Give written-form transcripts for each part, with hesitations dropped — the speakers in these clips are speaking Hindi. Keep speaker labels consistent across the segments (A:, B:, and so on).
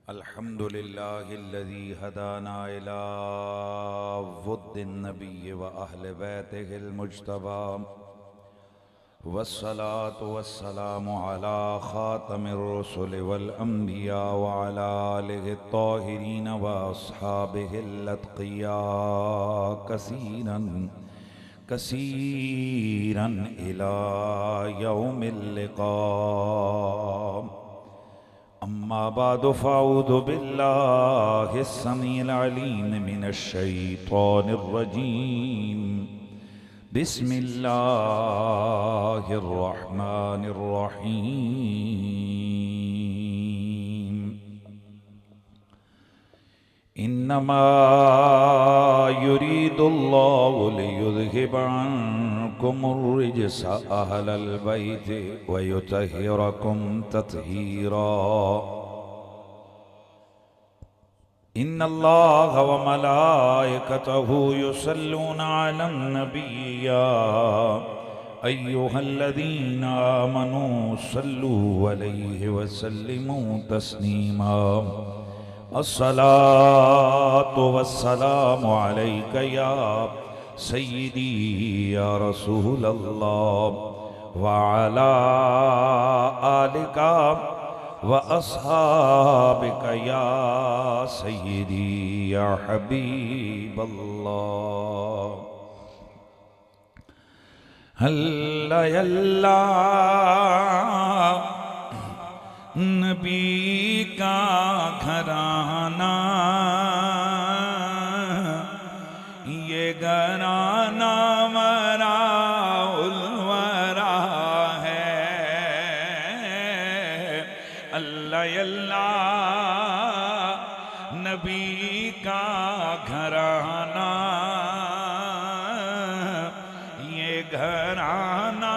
A: अल्हम्दुलिल्लाहिल्लज़ी हदाना इला वुद्दिन नबी व अहले बैतिहिल मुज्तबा वस्सलातु वस्सलामु अला खातमिर रुसुलि वल अंबिया व अला आलिहि त्ताहिरीन व अस्हाबिहिल अत्क़िया कसीरन कसीरन इला यौमिल लिक़ा। अम्मा बादु फ़अऊज़ु बिल्लाहि अस्समीइल अलीम मिनश शैतानिर रजीम। बिस्मिल्लाहिर रहमानिर रहीम। इन्नमा युरीदुल्लाहु लियुज़हिबा अन्कुमुर रिज्स अहलल बैति व युतहिरकुम तत्हीरा। इन्नल्लाह व मलाइकतहु युसल्लूना अलन नबिय्या अय्युहल्लज़ीना आमनू सल्लू अलैहि व सल्लिमू तस्लीमा। अस्सलातु वस्सलामु अलैका या सय्यिदी या रसूलल्लाह व अला आलिका व अस्हाबिका या सय्यिदी या हबीबल्लाह। अल्लाह अल्लाह नबी का घराना, ये घराना वराउल वरा है। अल्लाह अल्लाह नबी का घराना, ये घराना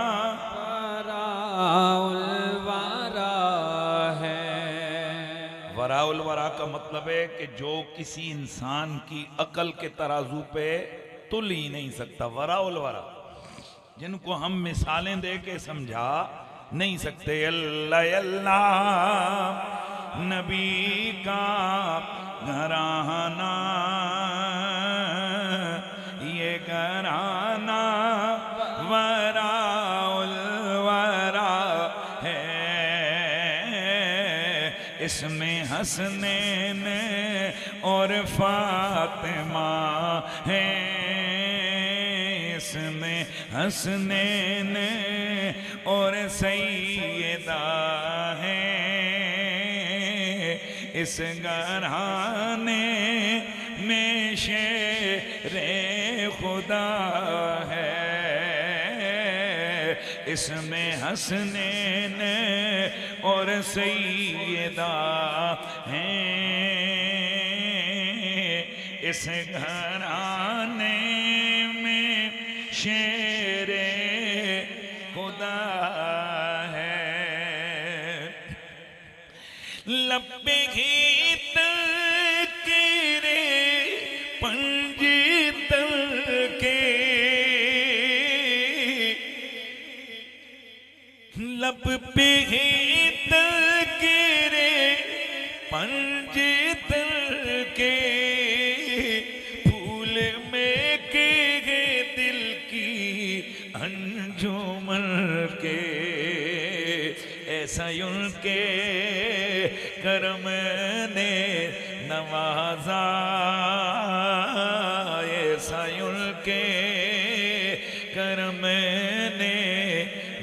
A: वराउल वरा का मतलब है कि जो किसी इंसान की अकल के तराजू पे तुल ही नहीं सकता। वराउल वरा जिनको हम मिसालें दे के समझा नहीं सकते। अल्लाह अल्लाह नबी का घराना, ये घराना वराउल वरा है। इसमें हसनैन और फातिमा है, इसमें हसनैन और सैयदा है। इस घराने में शेरे खुदा है, इसमें हसनैन और सैयदा हैं। इस घराने में शेरे खुदा है। लब्बे गीत के पंजित के, लब पे गिरे पंजित के, फूल में के दिल की अंजुमन के। ऐसा उनके करम ने नवाजा, ऐसा उनके करम ने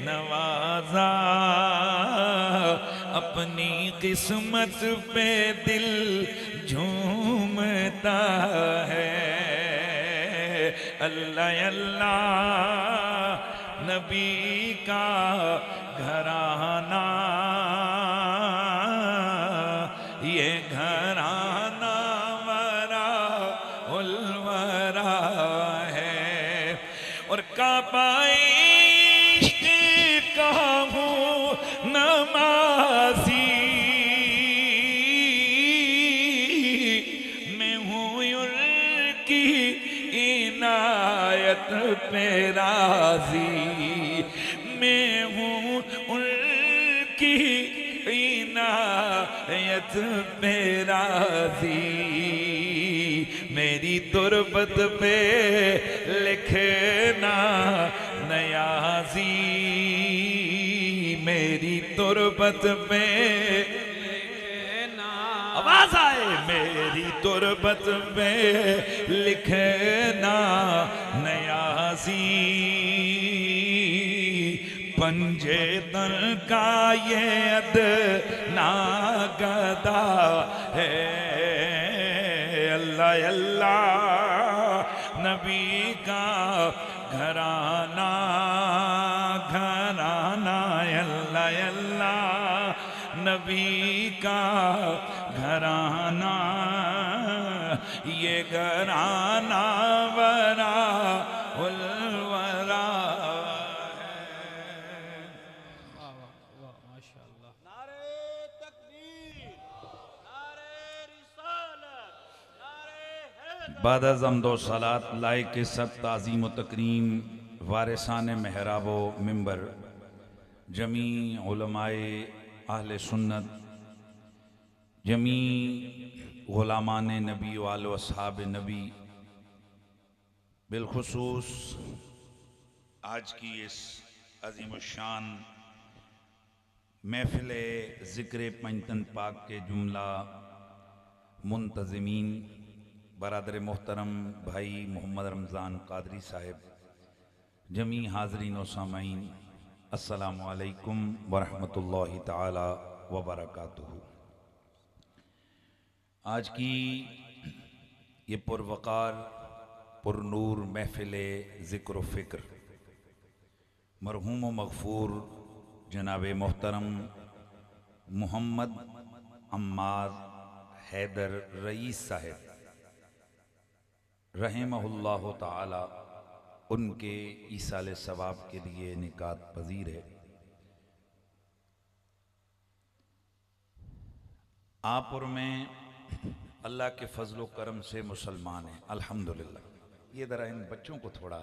A: नवाजा। अपनी किस्मत पे दिल झूमता है। अल्लाह अल्लाह नबी का घराना, ये घराना वराउल वरा है। और काबाए नमाज़ी मैं हूँ उनकी इनायत पे राज़ी, मैं हूँ उनकी इनायत आयत पे राजी, मेरी तुरबत पे लिखना नयाजी, मेरी तुरबत पे आवाज आए, मेरी तुरबत पे लिखना नयाजी, पंजे दर का ये अदना गदा है, अल्लाह अल्लाह नबी का घराना घराना, अल्लाह अल्लाह नबी का घराना, ये घराना वरा उलवरा बाद अज़्ज़म्दो सलात लाए के सब ताज़ीम व तकरीम वारिसान महराब व मिंबर जमी उलमाए अहले सुन्नत, जमी गुलामान नबी वालो अस्हाब नबी, बिलखुसूस आज की इस अज़ीम शान महफिल ज़िक्र पंजतन पाक के जुमला मुंतज़मीन बरादर मोहतरम भाई मोहम्मद रमज़ान कादरी साहिब, जमी हाज़रीन व सामाईन, अस्सलामु अलैकुम वरहमतुल्लाहि ताला व बरकातुहू। आज की ये पुरवकार पुरनूर महफिल ज़िक्र फ़िक्र मरहूम व मग़फ़ूर जनाब मोहतरम मोहम्मद अम्मार हैदर रईस साहिब रहमहुल्लाह ताला उनके ईसाले सवाब के लिए निकात पजीर है। आप और मैं अल्लाह के फजलो करम से मुसलमान हैं अल्हम्दुलिल्लाह। ये ज़रा इन बच्चों को थोड़ा,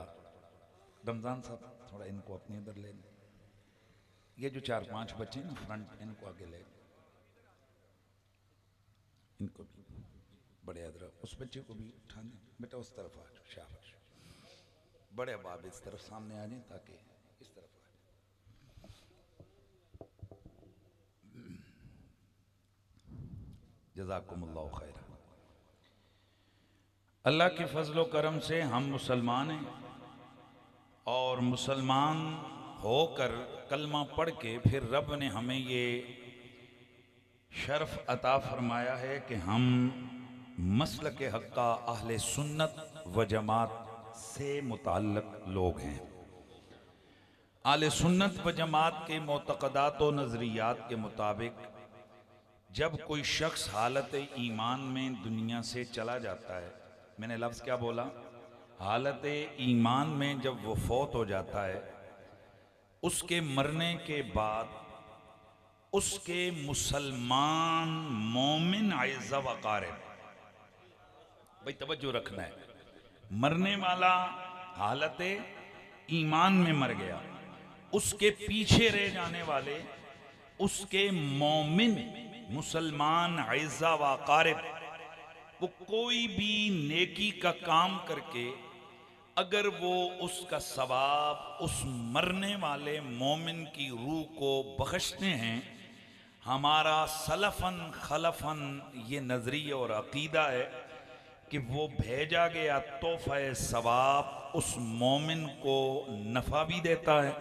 A: रमज़ान साहब थोड़ा इनको अपने इधर ले लें। ये जो 4-5 बच्चे हैं ना फ्रंट, इनको आगे ले, इनको भी बड़े अदर, उस बच्चे को भी उठा दें बेटा, उस तरफ आ जाओ, शाबाश। बड़े अबाब इस तरफ सामने आ जाए ताकि इस तरफ आ जाए। जज़ाकुमुल्लाहु खैरा। अल्लाह के फजलो करम से हम मुसलमान हैं और मुसलमान होकर कलमा पढ़ के फिर रब ने हमें ये शर्फ अता फरमाया है कि हम मसलक हक्का अहले सुन्नत व जमात से मुताल्लक लोग हैं। अहले सुन्नत व जमात के मोतक़दात व नज़रियात के मुताबिक जब कोई शख्स हालत ईमान में दुनिया से चला जाता है, मैंने लफ्ज़ क्या बोला, हालत ईमान में जब वो फौत हो जाता है, उसके मरने के बाद उसके मुसलमान मोमिन आइज़ा वक़ारिब, भाई तवज्जो रखना है, मरने वाला हालत ईमान में मर गया, उसके पीछे रह जाने वाले उसके मोमिन मुसलमान आइज़ा वक़ारिब, वो कोई भी नेकी का काम करके अगर वो उसका सवाब उस मरने वाले मोमिन की रूह को बख्शते हैं, हमारा सलफन खलफन ये नजरिया और अकीदा है कि वो भेजा गया तोहफा सवाब उस मोमिन को नफ़ा भी देता है,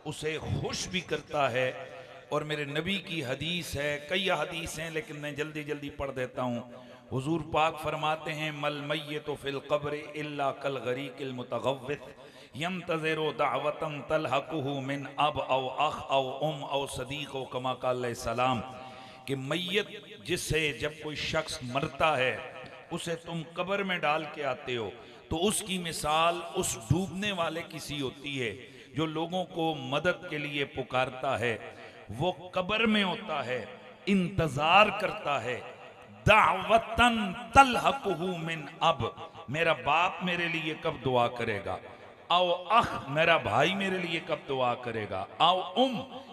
A: उसे खुश भी करता है। और मेरे नबी की हदीस है, कई हदीस हैं लेकिन मैं जल्दी जल्दी पढ़ देता हूँ। हुजूर पाक फरमाते हैं, मल मय्यतु फिल क़ब्र इल्ला कल गरीक़िल मुतग़व्वित यंतज़िरु दावतन तलहक़ुहु मिन अब औ अख औ उम औ सदीक़ कमा क़ाल सलाम, कि मैयत जिससे जब कोई शख्स मरता है उसे तुम कब्र में डाल के आते हो तो उसकी मिसाल उस डूबने वाले किसी होती है जो लोगों को मदद के लिए पुकारता है। वो कब्र में होता है, इंतजार करता है, दावतन तलहक़ुहु मिन अब, मेरा बाप मेरे लिए कब दुआ करेगा, आओ अख मेरा भाई मेरे लिए कब दुआ करेगा, आओ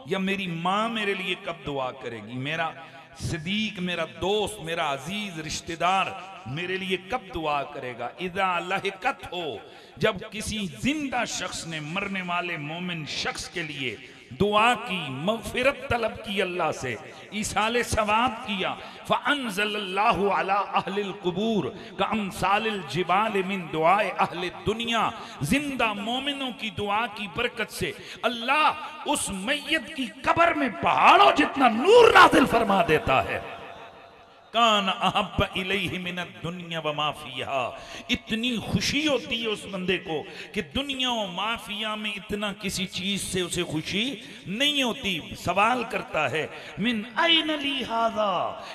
A: या मेरी माँ मेरे लिए कब दुआ करेगी, मेरा सिद्दीक मेरा दोस्त, मेरा अजीज रिश्तेदार मेरे लिए कब दुआ करेगा? इदा लहिकत हो, जब किसी जिंदा शख्स ने मरने वाले मोमिन शख्स के लिए दुआ की, मगफिरत तलब की अल्लाह से, ईसाले सवाब किया, फ़अंज़लल्लाहु अला अहलिल कुबूर कअमसालिल जिबाल मिन दुआए अहले दुनिया, जिंदा मोमिनों की दुआ की बरकत से अल्लाह उस मैयत की कब्र में पहाड़ों जितना नूर नाज़िल फरमा देता है। कान अहब्ब इलैहि मिनद दुनिया व मा फीहा, इतनी खुशी होती है उस बंदे को कि दुनिया और माफिया में इतना किसी चीज से उसे खुशी नहीं होती। सवाल करता है मिन ऐन ली हाज़ा,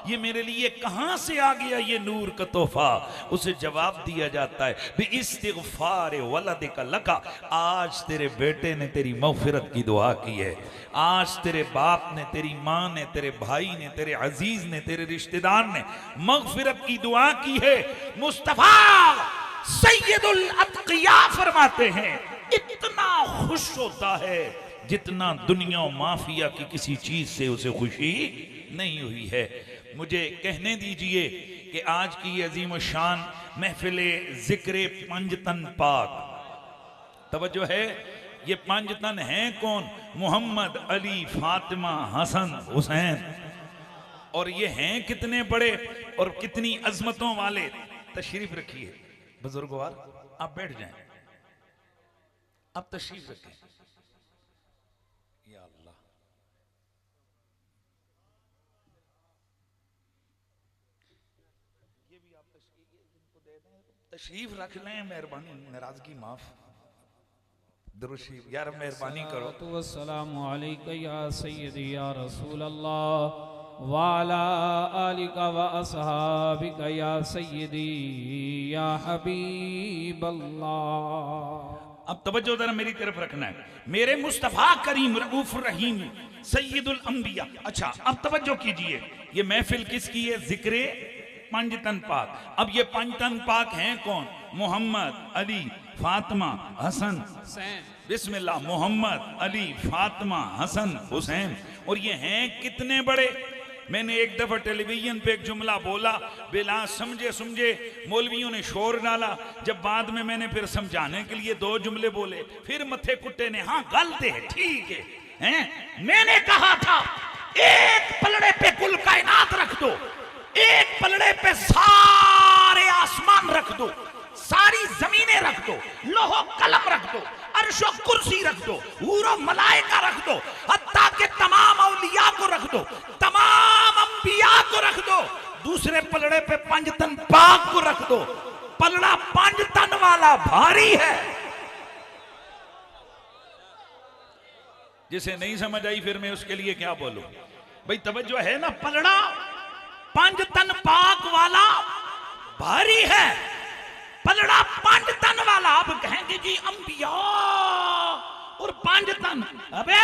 A: ये मेरे लिए कहां से आ गया ये नूर का तोहफा? उसे जवाब दिया जाता है बिइस्तिग़फ़ार वलदिका लका, आज तेरे बेटे ने तेरी मग़फ़िरत की दुआ की है, आज तेरे बाप ने, तेरी माँ ने, तेरे भाई ने, तेरे अजीज ने, तेरे रिश्तेदार ने मग़फ़िरत की दुआ की है। मुस्तफा सैयदुल अत्क़िया फरमाते हैं इतना खुश होता है जितना दुनिया और माफिया की किसी चीज से उसे खुशी नहीं हुई है। मुझे कहने दीजिए कि आज की अजीम शान महफिले जिक्र पंजतन पाक, तवज्जो है, ये पंजतन हैं कौन? मोहम्मद, अली, फातिमा, हसन, हुसैन। और ये हैं कितने बड़े और कितनी अजमतों वाले। तशरीफ रखिए बुजुर्गवार, आप बैठ जाएं, आप तशरीफ रखें। या अल्लाह, ये भी आप तशरीफ रख लें, मेहरबानी, नाराजगी माफ। दुरूद यार मेहरबानी करो।
B: वस्सलामु अलैका या सय्यदी या रसूल अल्लाह वाला आलिका व असहाबिका या सय्यदी या हबीब अल्लाह।
A: अब तवज्जो जरा मेरी तरफ रखना है। मेरे मुस्तफा करीम रऊफ रहीम सय्यदुल अंबिया। अच्छा अब तवज्जो कीजिए, ये महफिल किसकी है? जिक्रे पंजतन पाक। अब ये पंजतन पाक हैं कौन? मोहम्मद, अली, फातिमा, हसन, बिस्मिल्लाह, मोहम्मद, अली, फातिमा, हसन, हुसैन। और ये हैं कितने बड़े। मैंने एक दफा टेलीविजन पे एक जुमला बोला, बिला समझे समझे मौलवियों ने शोर डाला। जब बाद में मैंने फिर समझाने के लिए दो जुमले बोले, फिर मथे कुत्ते ने हाँ गलत है, ठीक है, हैं? मैंने कहा था एक पलड़े पे कुल कायनात रख दो, एक पलड़े पे सारे आसमान रख दो, सारी जमीनें रख दो, लोहो कलम रख दो, अर्शो कुर्सी रख दो, हूरो मलाइका रख दो, हत्ता के तमाम औलिया को रख दो, तमाम अंबिया को रख दो, दूसरे पलड़े पे पंजतन पाक को रख दो। पलड़ा पंजतन वाला भारी है। जिसे नहीं समझ आई फिर मैं उसके लिए क्या बोलूं? भाई तवज्जो है ना, पलड़ा पंजतन पाक वाला भारी है, पलड़ा पंजतन वाला। अब कहेंगे जी अंबिया और पंजतन, अबे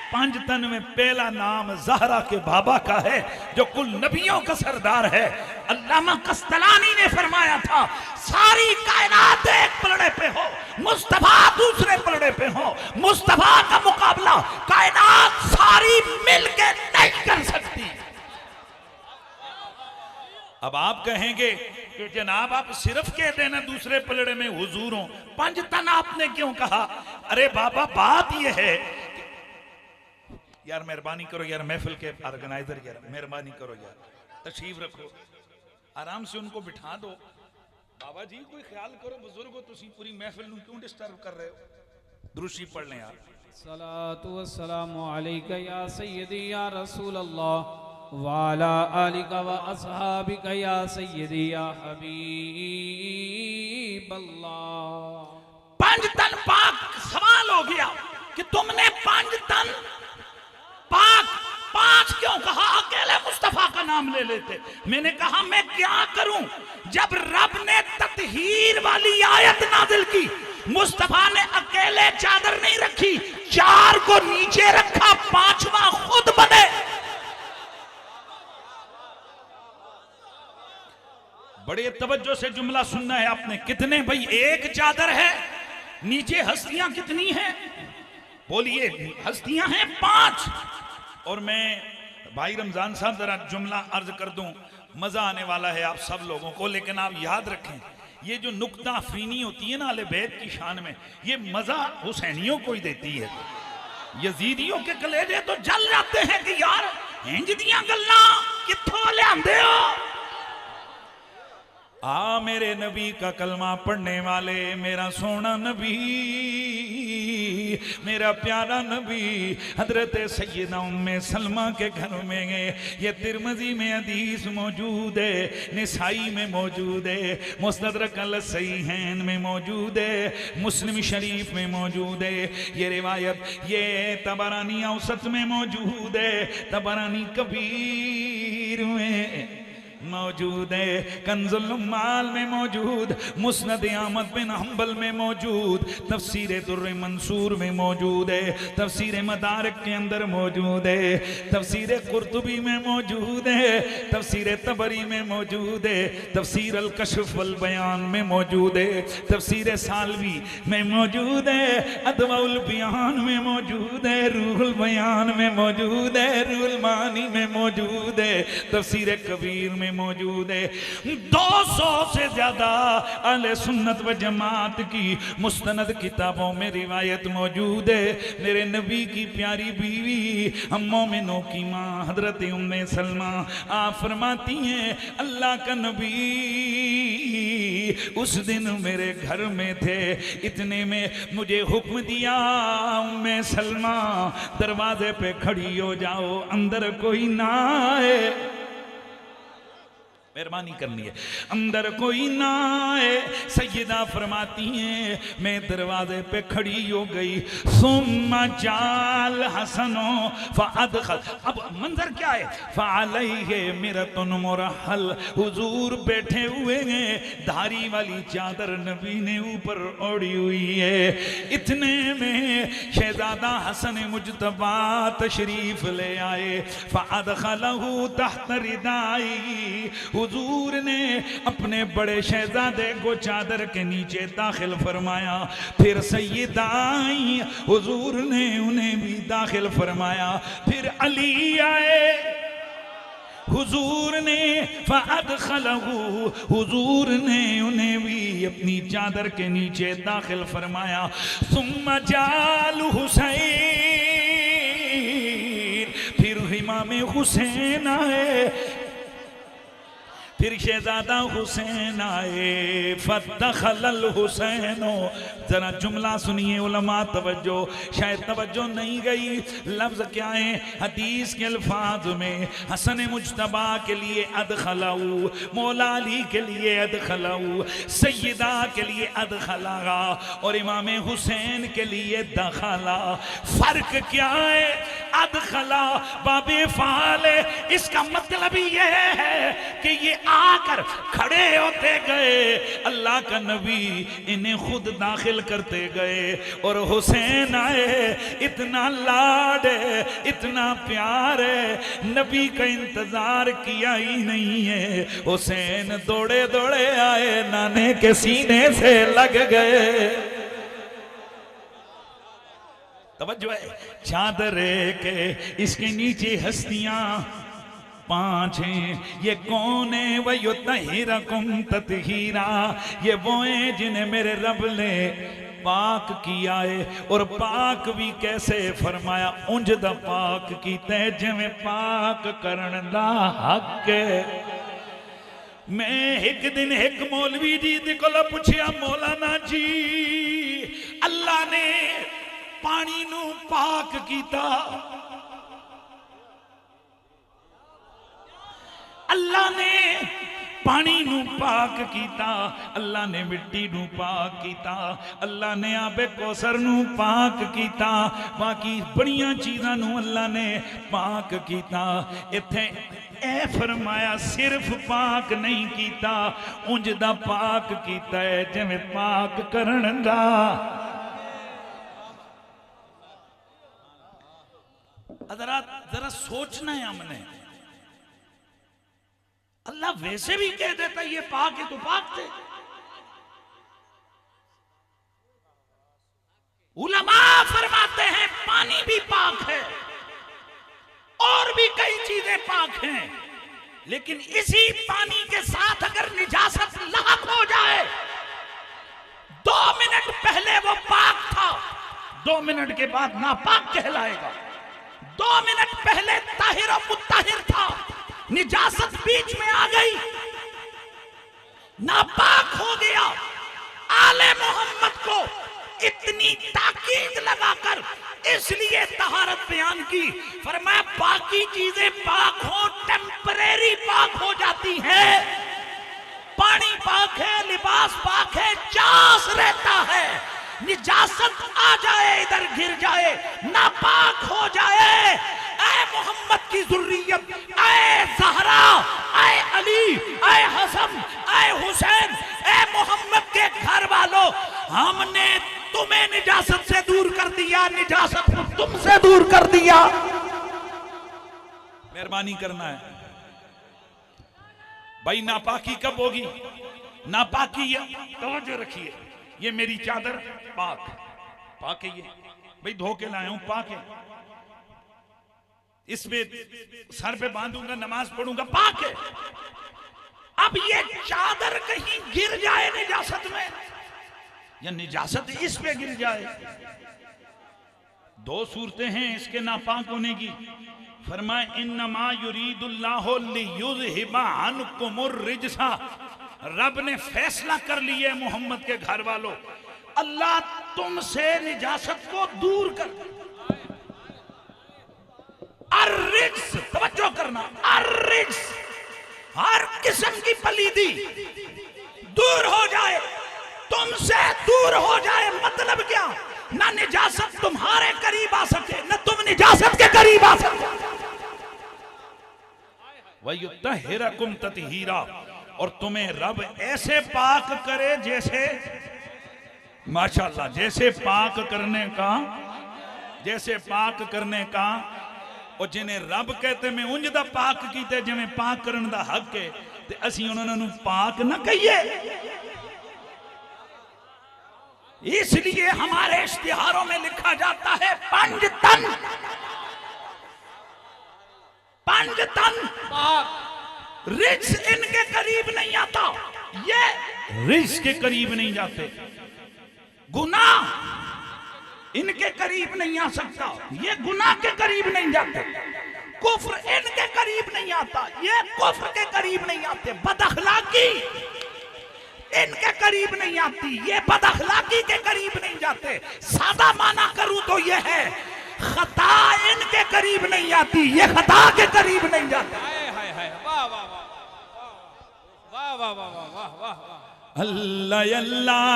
A: पंजतन में पहला नाम ज़हरा के बाबा का है जो कुल नबियों का सरदार है। अल्लामा कस्तलानी ने फरमाया था सारी कायनात एक पलड़े पे हो, मुस्तफा दूसरे पलड़े पे हो, मुस्तफा का मुकाबला कायनात सारी मिलके नहीं कर सकती। अब आप कहेंगे कि जनाब आप सिर्फ कह देना दूसरे पलड़े में हुजूर हो, पंजतन आपने क्यों कहा? अरे बाबा बात यह है, यार मेहरबानी करो यार, महफिल के ऑर्गेनाइजर यार मेहरबानी करो यार, तशरीफ रखो, आराम से उनको बिठा दो। बाबा जी कोई ख्याल करो, बुजुर्ग हो तुसी, पूरी महफिल ਨੂੰ क्यों डिस्टर्ब कर रहे हो? दुरूद पढ़ लें यार।
B: सलातु वस्सलामु अलैका या सय्यदी या रसूल अल्लाह वाला आलिका व असहाबिका या सय्यदी या हबीब अल्लाह।
A: पंजतन पाक सवाल हो गया कि तुमने पंजतन पाक पांच क्यों कहा? अकेले मुस्तफा का नाम ले लेते। मैंने कहा मैं क्या करूं, जब रब ने ततहीर वाली आयत नाजिल की, मुस्तफा ने अकेले चादर नहीं रखी, चार को नीचे रखा, पांचवा खुद बने। बड़े तवज्जो से जुमला सुनना है आपने। कितने भाई? एक चादर है, नीचे हस्तियां कितनी हैं? बोलिए। हस्तियां हैं 5। और मैं भाई रमजान साहब जरा जुमला अर्ज कर दूं, मजा आने वाला है आप सब लोगों को, लेकिन आप याद रखें ये जो नुक्ता अफरीनी होती है ना अहले बैत की शान में, ये मजा हुसैनियों को ही देती है। यजीदियों के कलेजे तो जल जाते हैं कि यार इंज दियां गल्लां कित्थों लियांदे हो। आ मेरे नबी का कलमा पढ़ने वाले, मेरा सोना नबी, मेरा प्यारा नबी हजरत सैयदा उम्मे सलमा के घर में गए। ये तिरमिज़ी में हदीस मौजूद है, निसाई में मौजूद है, मुस्तदरक अल सहीहैन में मौजूद है, मुस्लिम शरीफ में मौजूद है। ये रिवायत ये तबरानी औसत में मौजूद है, तबरानी कबीर में मौजूद है, कंजुल उम्माल में मौजूद, मुस्नद अहमद बिन हंबल में मौजूद, तफसीर दुर्र मंसूर में मौजूद है, तफसीर मदारिक के अंदर मौजूद है, तफसीर कुर्तुबी में मौजूद है, तफसीर तबरी में मौजूद है, तफसीर अल कश्फ वल बयान में मौजूद है, तफसीर सालवी में मौजूद है, अदवाउल बयान में मौजूद है, रूहुल बयान में मौजूद है, रूहुल मानी में मौजूद है, तफसीर कबीर में मौजूद है। 200 से ज्यादा अहले सुन्नत व जमात की मुस्तनद किताबों में रिवायत मौजूद है। मेरे नबी की प्यारी बीवी हम मोमिनों की मां हजरत उम्मे सलमा आप फरमाती हैं अल्लाह का नबी उस दिन मेरे घर में थे, इतने में मुझे हुक्म दिया उम्मे सलमा दरवाजे पे खड़ी हो जाओ, अंदर कोई ना आए, मेहरबानी करनी है, अंदर कोई ना आए। सैयदा फरमाती हैं मैं दरवाजे पे खड़ी हो गई, सुम्मा जाल हसनो फअदखल, अब मंजर क्या है, फअलैहि मिरतुन मुरहल, हुजूर बैठे हुए हैं, धारी वाली चादर नबी ने ऊपर ओढ़ी हुई है। इतने में शहजादा हसन मुजतबा तशरीफ ले आए, फअदखलहु तहत रिदाई, हुजूर ने अपने बड़े शहजादे को चादर के नीचे दाखिल फरमाया। फिर सैयदा आई, हुजूर ने उन्हें भी दाखिल फरमाया। फिर अली आए, हुजूर ने फअदखलहु, हुजूर ने उन्हें भी अपनी चादर के नीचे दाखिल फरमाया। सुम्मा जाल हुसैन, फिर इमाम हुसैन आए, फिर शहजादा हुसैन आए, फदखलल हुसैनो, जरा जुमला सुनिए उलमा तवज्जो, शायद तवज्जो नहीं गई, लफ्ज क्या है हदीस के अल्फाज में, हसन मुजतबा के लिए अदखलाऊ, मौला अली के लिए अदखलाऊ, सैयदा के लिए अदखला और इमाम हुसैन के लिए दखला। फर्क क्या है, अदखला बाबे फाल, इसका मतलब ये है कि ये आकर खड़े होते गए, अल्लाह का नबी इन्हें खुद दाखिल करते गए और हुसैन आए। इतना लाड है, इतना प्यार है, नबी का इंतजार किया ही नहीं है, हुसैन दौड़े दौड़े आए, नाने के सीने से लग गए। तवज्जो है, चादर के इसके नीचे हस्तियां 5 हैं, ये कौन है, वह यो तहिरकुम ततहीरा, ये वो हैं जिन्हें मेरे रब ने पाक किया है। और पाक भी कैसे फरमाया, उंज दा पाक कीता है जिवें पाक करन दा हक है। मैं एक दिन एक मौलवी जी दे कोल पूछया, मौलाना जी अल्लाह ने पानी नू पाक कीता, अल्लाह ने पानी नू पाक कीता, अल्लाह ने मिट्टी नू पाक कीता, अल्लाह ने आबे कौसर नू पाक कीता, बाकी बड़ियां चीज़ां नू अल्लाह ने पाक कीता। इत्थे ए फरमाया सिर्फ पाक नहीं कीता, उंज दा पाक कीता है जिवें पाक करन दा। जरा सोचना है हमने, अल्लाह वैसे भी कह देता ये पाक है तो पाक थे। उलमा फरमाते हैं पानी भी पाक है और भी कई चीजें पाक हैं, लेकिन इसी पानी के साथ अगर निजासत लाक हो जाए, 2 मिनट पहले वो पाक था, 2 मिनट के बाद नापाक कहलाएगा। 2 मिनट पहले ताहिर और मुत्ताहिर था, निजासत बीच में आ गई, नापाक हो गया। आले मोहम्मद को इतनी ताकीद लगाकर इसलिए तहारत बयान की, फरमाया बाकी चीजें पाक हो, टेम्परेरी पाक हो जाती हैं। पानी पाक है, लिबास पाक है, चास रहता है। निजासत आ जाए, इधर गिर जाए, नापाक हो जाए, ऐ मोहम्मद की जुर्रियत, ऐ ज़हरा, ऐ अली, ऐ हसन, ऐ हुसैन, ऐ मोहम्मद के घर वालों, हमने तुम्हें निजासत से दूर कर दिया, निजासत को तुमसे दूर कर दिया। मेहरबानी करना है भाई। नापाकी कब होगी? नापाकी, तवज्जो रखिए, ये मेरी चादर पाक है, ये भाई धो के लाया हूं, पाक है, इसमें सर पे बांधूंगा, नमाज पढ़ूंगा, पाक है। अब ये चादर कहीं गिर जाए निजासत में, या निजासत इस पे गिर जाए, 2 सूरतें हैं इसके नापाक होने की। फरमाए इन्नमा युरीदुल्लाहु लियुज़हिबा अन्कुमुर रिजसा, रब ने फैसला कर लिया मोहम्मद के घर वालों, अल्लाह तुमसे निजासत को दूर कर। अर्रिज्स, तवज्जो करना, अर्रिज्स, हर किस्म की पलीदी दूर हो जाए, तुमसे दूर हो जाए। मतलब क्या? ना निजासत तुम्हारे करीब आ सके, ना तुम निजासत के करीब आ सके। वयुत्तहिरकुम तत्हीरा, और तुम्हें रब ऐसे पाक करे जैसे, माशाअल्लाह, जैसे पाक करने का, और जिन्हें रब कहते मैं उंज दा पाक कीते, जिवें पाक करन दा हक है, ते असीं उन्हां नूं पाक ना कहिए। इसलिए हमारे इश्तिहारों में लिखा जाता है पंजतन पाक। रिज्स इनके करीब नहीं आता, ये रिज्स के करीब नहीं जाते। गुनाह इनके करीब नहीं आ सकता, ये गुनाह के करीब नहीं जाते। कुफ्र इनके करीब नहीं आता, ये कुफ्र के करीब नहीं आते। बदअखलाकी इनके करीब नहीं आती, ये बदअखलाकी के करीब नहीं जाते। सादा माना करूं तो ये है, खता इनके करीब नहीं आती, ये खता के करीब नहीं जाती।
B: वाह वाह वाह वाह वाह वाह वाह वाह वाह।
A: अल्लाह अल्लाह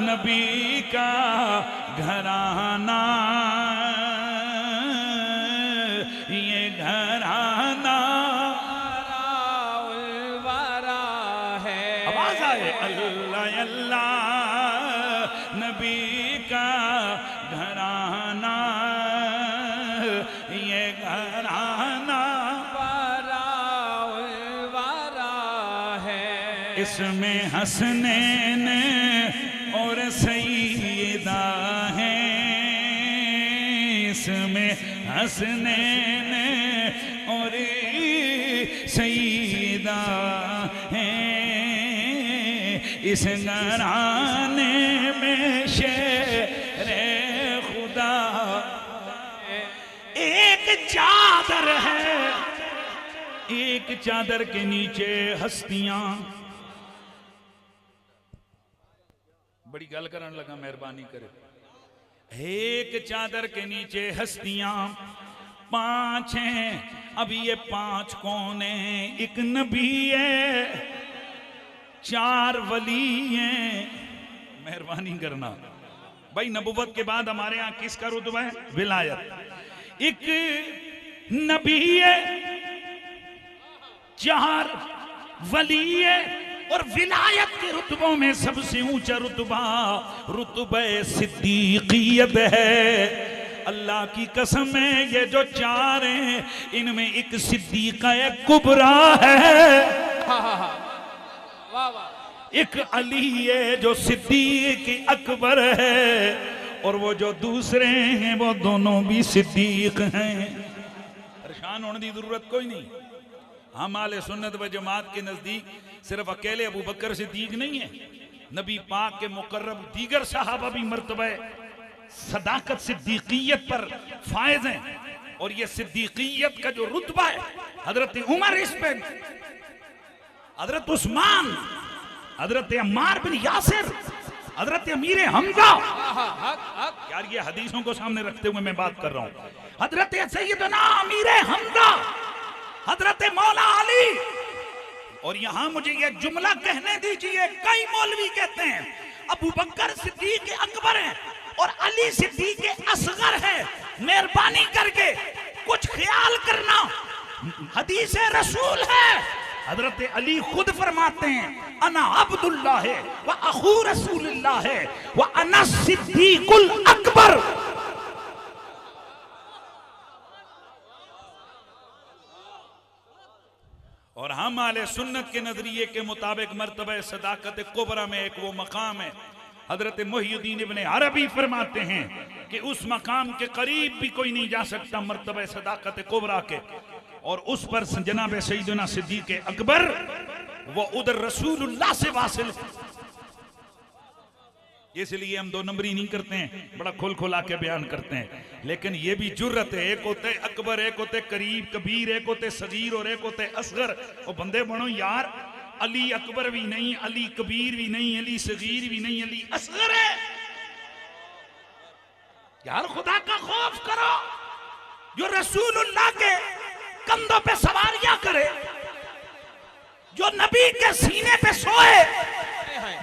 A: नबी का घराना, ये घराना
B: वारा है।
A: आवाज आए, अल्लाह अल्लाह नबी का घराना, ये घराना इसमें हसनैन और सईदा हैं, इसमें हसनैन और सईदा हैं, इस घराने में शेरे खुदा एक चादर है, एक चादर के नीचे हस्तियां। बड़ी गल करने लगा, मेहरबानी करे। एक चादर के नीचे हस्तियां 5 हैं। अब ये 5 कौन है? एक नबी है, 4 वली हैं। मेहरबानी करना भाई, नबुवत के बाद हमारे यहाँ किसका रुतबा है? विलायत। एक नबी है, 4 वली है, और विलायत के रुतबों में सबसे ऊंचा रुतबा रुतबे सिद्दीकियत है। अल्लाह की कसम है, ये जो 4 हैं इनमें एक सिद्दीका कुबरा है, एक अली है जो सिद्दीक अकबर है, और वो जो दूसरे हैं वो दोनों भी सिद्दीक हैं। परेशान होने की जरूरत कोई नहीं। हम आले सुन्नत व जमात के नजदीक सिर्फ अकेले अबू बकर सिद्दीक नहीं है, नबी पाक के मुकर्रब दीगर सहाबा भी मर्तबा सदाकत सिद्दीकियत पर फायज हैं। और ये सिद्दीकियत का जो रुतबा है, हजरत उमर इस पे, हजरत उस्मान, हजरत अम्मार बिन यासिर, हजरत अमीर हमजा, यार ये हदीसों को सामने रखते हुए मैं बात कर रहा हूं, हजरत सैयदना अमीर हमजा, हजरत मौला अली। और यहां मुझे ये जुमला कहने दीजिए, कई मौलवी कहते हैं अबू बकर सिद्दीक अकबर है और अली सिद्दीक असगर है। मेहरबानी करके कुछ ख्याल करना, हदीस रसूल है। हजरत अली खुद फरमाते हैं अना अब्दुल्लाह है व अखू रसूलुल्लाह है व अना सिद्दीकुल अकबर। और हम आले सुन्नत के नजरिए के मुताबिक मर्तबा सदाकत कुबरा में एक वो मकाम है, हजरत मुहियुद्दीन इब्न अरबी फरमाते हैं कि उस मकाम के करीब भी कोई नहीं जा सकता मर्तबा सदाकत कुबरा के। और उस पर जनाब सैयदना सिद्दीक अकबर वो उधर रसूलुल्लाह से वासिल। इसलिए हम दो नंबरी नहीं करते हैं, बड़ा खोल खोला के बयान करते हैं। लेकिन ये भी जुर्रत है, एक होते अकबर, एक होते करीब कबीर, एक होते सगीर और एक होते असगर। और बंदे बनो यार, अली अकबर भी नहीं, अली कबीर भी नहीं, अली सगीर भी नहीं, अली असगर है। यार खुदा का खौफ करो, जो रसूलुल्लाह के कंधों पे सवारियां करे, जो नबी के सीने पे सोए,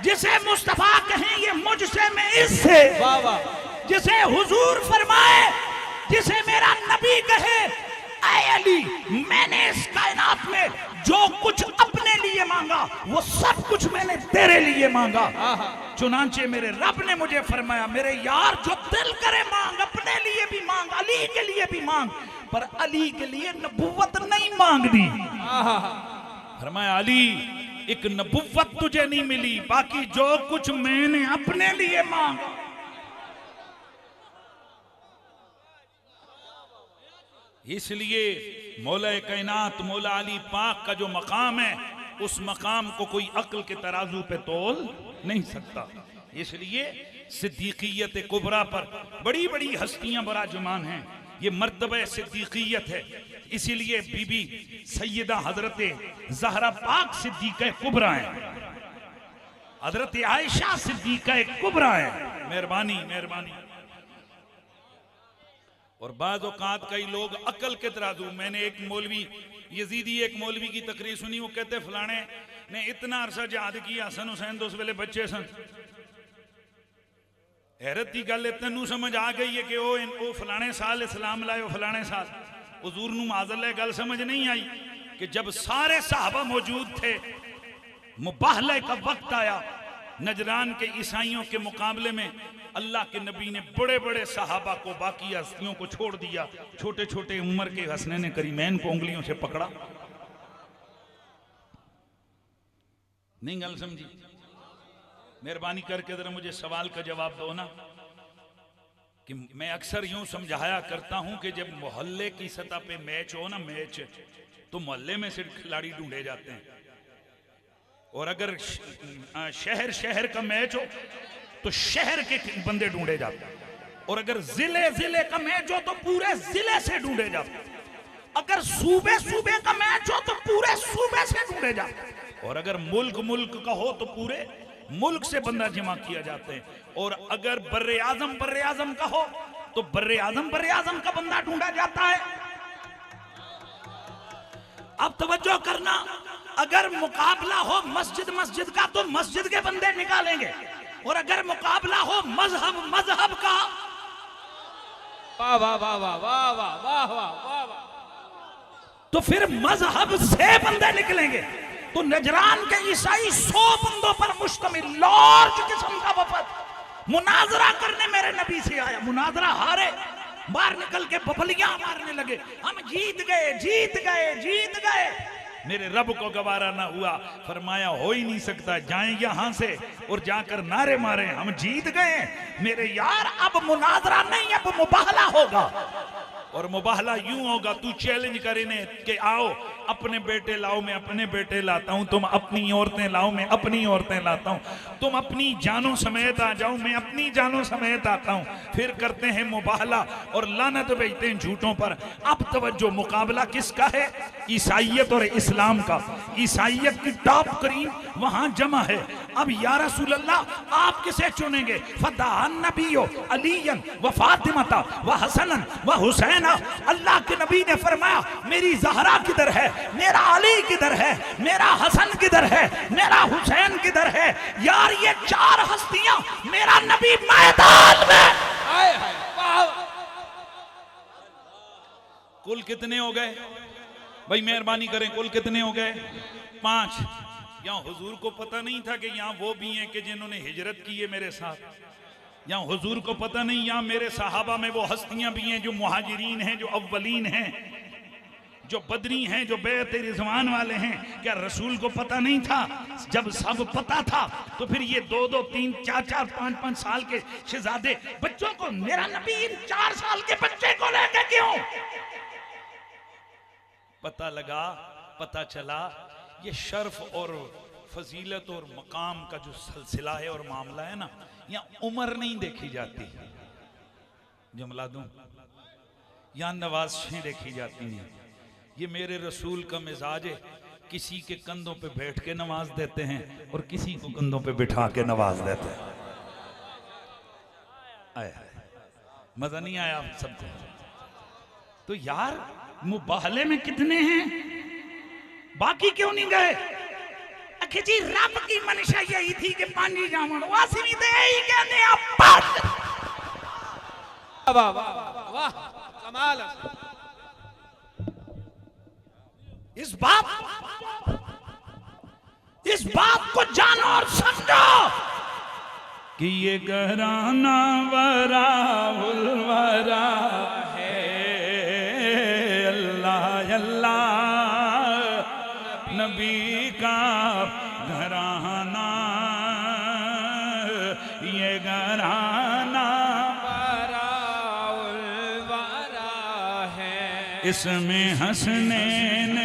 A: जिसे मुस्तफा कहें ये मुझसे मैं इससे, जिसे हुजूर फरमाए, जिसे मेरा नबी कहे ऐ अली मैंने इस कायनात में जो कुछ अपने लिए मांगा वो सब कुछ मैंने तेरे लिए मांगा। चुनांचे मेरे रब ने मुझे फरमाया मेरे यार जो दिल करे मांग, अपने लिए भी मांग, अली के लिए भी मांग, पर अली के लिए नबुव्वत नहीं मांगनी। फरमाया अली एक नबुव्वत तुझे नहीं मिली, बाकी जो कुछ मैंने अपने लिए मांगा। इसलिए मौला कायनात मौला अली पाक का जो मकाम है, उस मकाम को कोई अक्ल के तराजू पे तोल नहीं सकता। इसलिए सिद्दीकियत कुबरा पर बड़ी बड़ी हस्तियां बराजमान हैं, ये मर्तबा सिद्दीकियत है। इसीलिए बीबी सैयदा हजरत ज़हरा पाक सिद्दीक़ा कुबरा है, हजरत आयशा सिद्दीक़ा कुबरा है। मेहरबानी मेहरबानी। और बाज़ औक़ात कई लोग अकल के तराजू, मैंने एक मौलवी यजीदी एक मौलवी की तकरीर सुनी, वो कहते फलाने ने इतना अरसा जहाद किया, हसन हुसैन तो उस वेले बच्चे सन। हैरत की गल तेनू समझ आ गई है कि वो फलाने साल इस्लाम लाए, फलाने साल हुजूर नू माज़अल्लाह गल समझ नहीं आई कि जब सारे सहाबा मौजूद थे, मुबाहले का वक्त आया, नजरान के ईसाइयों के मुकाबले में अल्लाह के नबी ने बड़े बड़े सहाबा को, बाकी हस्तियों को छोड़ दिया, छोटे छोटे उम्र के हसनैन करीमैन को उंगलियों से पकड़ा। नहीं गल समझी? मेहरबानी करके जरा मुझे सवाल का जवाब दो ना, कि मैं अक्सर यूं समझाया करता हूं कि जब मोहल्ले की सतह पे मैच हो ना, मैच, तो मोहल्ले में से खिलाड़ी ढूंढे जाते हैं, और अगर शहर शहर का मैच हो तो शहर के बंदे ढूंढे जाते हैं, और अगर जिले जिले का मैच हो तो पूरे जिले से ढूंढे जाते हैं, अगर सूबे सूबे का मैच हो तो पूरे सूबे से ढूंढे जाते हैं, और अगर मुल्क मुल्क का हो तो पूरे मुल्क से बंदा जमा किया जाते हैं, और अगर बर्रे आजम का हो तो बर्रे आजम का बंदा ढूंढा जाता है। अब तवज्जो करना, अगर मुकाबला हो मस्जिद मस्जिद का तो मस्जिद के बंदे निकालेंगे, और अगर मुकाबला हो मजहब का,
B: वाह वाह वाह वाह वाह वाह वाह वाह वाह,
A: तो फिर मजहब से बंदे निकलेंगे। तो नजरान के ईसाई 100 बंदों पर मुश्तमिल लार्ज किस्म का वफद मुनाजरा करने मेरे नबी से आया। मुनाजरा हारे, बाहर निकल के बबलियां मारने लगे, हम जीत गए जीत गए जीत गए। मेरे रब को गवारा ना हुआ, फरमाया हो ही नहीं सकता, जाएं यहां से और जाकर नारे मारे हम जीत गए। मेरे यार अब मुनाजरा नहीं, अब मुबाहला होगा। और मुबाहला यूं होगा, तू चैलेंज करे ने कि आओ अपने बेटे लाओ, मैं अपने बेटे लाता हूं, तुम अपनी औरतें लाओ, मैं अपनी औरतें लाता हूं, तुम अपनी जानों समेत आ जाओ, मैं अपनी जानों समेत आता हूं, फिर करते हैं मुबाहला और लानत भेजते हैं झूठों पर। अब तवज्जो, मुकाबला किसका है? ईसाइयत और इस्लाम का। ईसाइयत की टॉप क्रीम वहां जमा है। अब या रसूल अल्लाह आप किसे चुनेंगे? फदान नबियो अलीयन व फातिमा व हसनन व हुसैना। अल्लाह के नबी ने फरमाया मेरी ज़हरा किधर है, मेरा अली किधर है, मेरा हसन किधर है, मेरा हुसैन किधर है? यार ये चार हस्तियां, मेरा नबी मैदान में।
B: हाय हाय वाह।
A: कुल कितने हो गए भाई? मेहरबानी करें, कुल कितने हो गए? 5। यहाँ हुजूर को पता नहीं था कि यहाँ वो भी हैं कि जिन्होंने हिजरत की है मेरे साथ। यहाँ हुजूर को पता नहीं यहाँ मेरे सहाबा में वो हस्तियां भी हैं जो मुहाजिरीन हैं, जो अव्वलीन हैं, जो बदरी हैं, जो बैत रिजवान वाले हैं। क्या रसूल को पता नहीं था? जब सब पता था तो फिर ये 2-2, 3, 4-4, 5-5 साल के शहजादे बच्चों को, मेरा नबी इन 4 साल के बच्चे को लेके क्यों? पता लगा, पता चला ये शर्फ और फजीलत और मकाम का जो सिलसिला है और मामला है ना, यहाँ उम्र नहीं देखी जाती। जुमला दूं, यहाँ नवाज़ें देखी जाती हैं। ये मेरे रसूल का मिजाज है, किसी के कंधों पे बैठ के नवाज देते हैं और किसी को कंधों पे बिठा के नवाज देते हैं। आया मजा नहीं आया आप सबको? तो यार मुबाहले में कितने हैं, बाकी क्यों नहीं गए? अखे जी रब की मनशा यही थी कि पानी जावन वासी दे ही कहने आप।
B: वाह वाह वाह कमाल।
A: इस बात को जानो और समझो कि ये घराना वराउल वरा है। अल्लाह अल्लाह नबी का घराना, ये घराना
B: वराउल वरा है।
A: इसमें हसनैन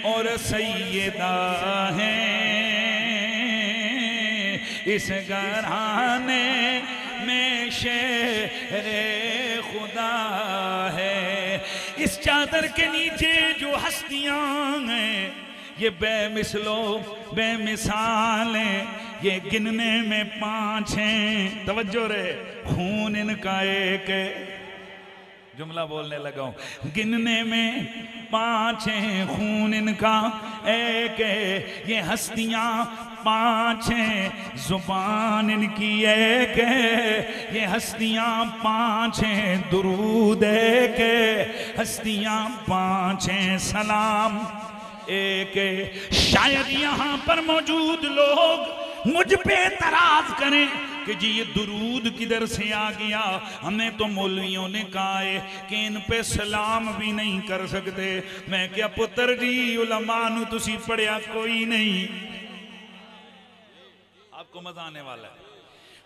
A: और सैयदा है, इस घराने में शेरे खुदा है। इस चादर के नीचे जो हस्तियां हैं ये बेमिसलो बेमिसाल हैं, ये गिनने में 5 हैं। तवज्जो रे, खून इनका एक, जुमला बोलने लगा हूं, गिनने में 5 हैं, खून इनका एक है। ये हस्तियां 5 हैं, जुबान इनकी एक है। ये हस्तियां 5 हैं, दुरूद एक है। हस्तियां 5 हैं, सलाम एक है। शायद यहाँ पर मौजूद लोग मुझ पे एतराज करें कि जी ये दुरूद किधर से आ गया। हमें तो मौलवियों ने कहा है कि इन पे सलाम भी नहीं कर सकते। मैं क्या पुत्र जी उलमा नू तुसी पढ़िया कोई नहीं, आपको मजा आने वाला है।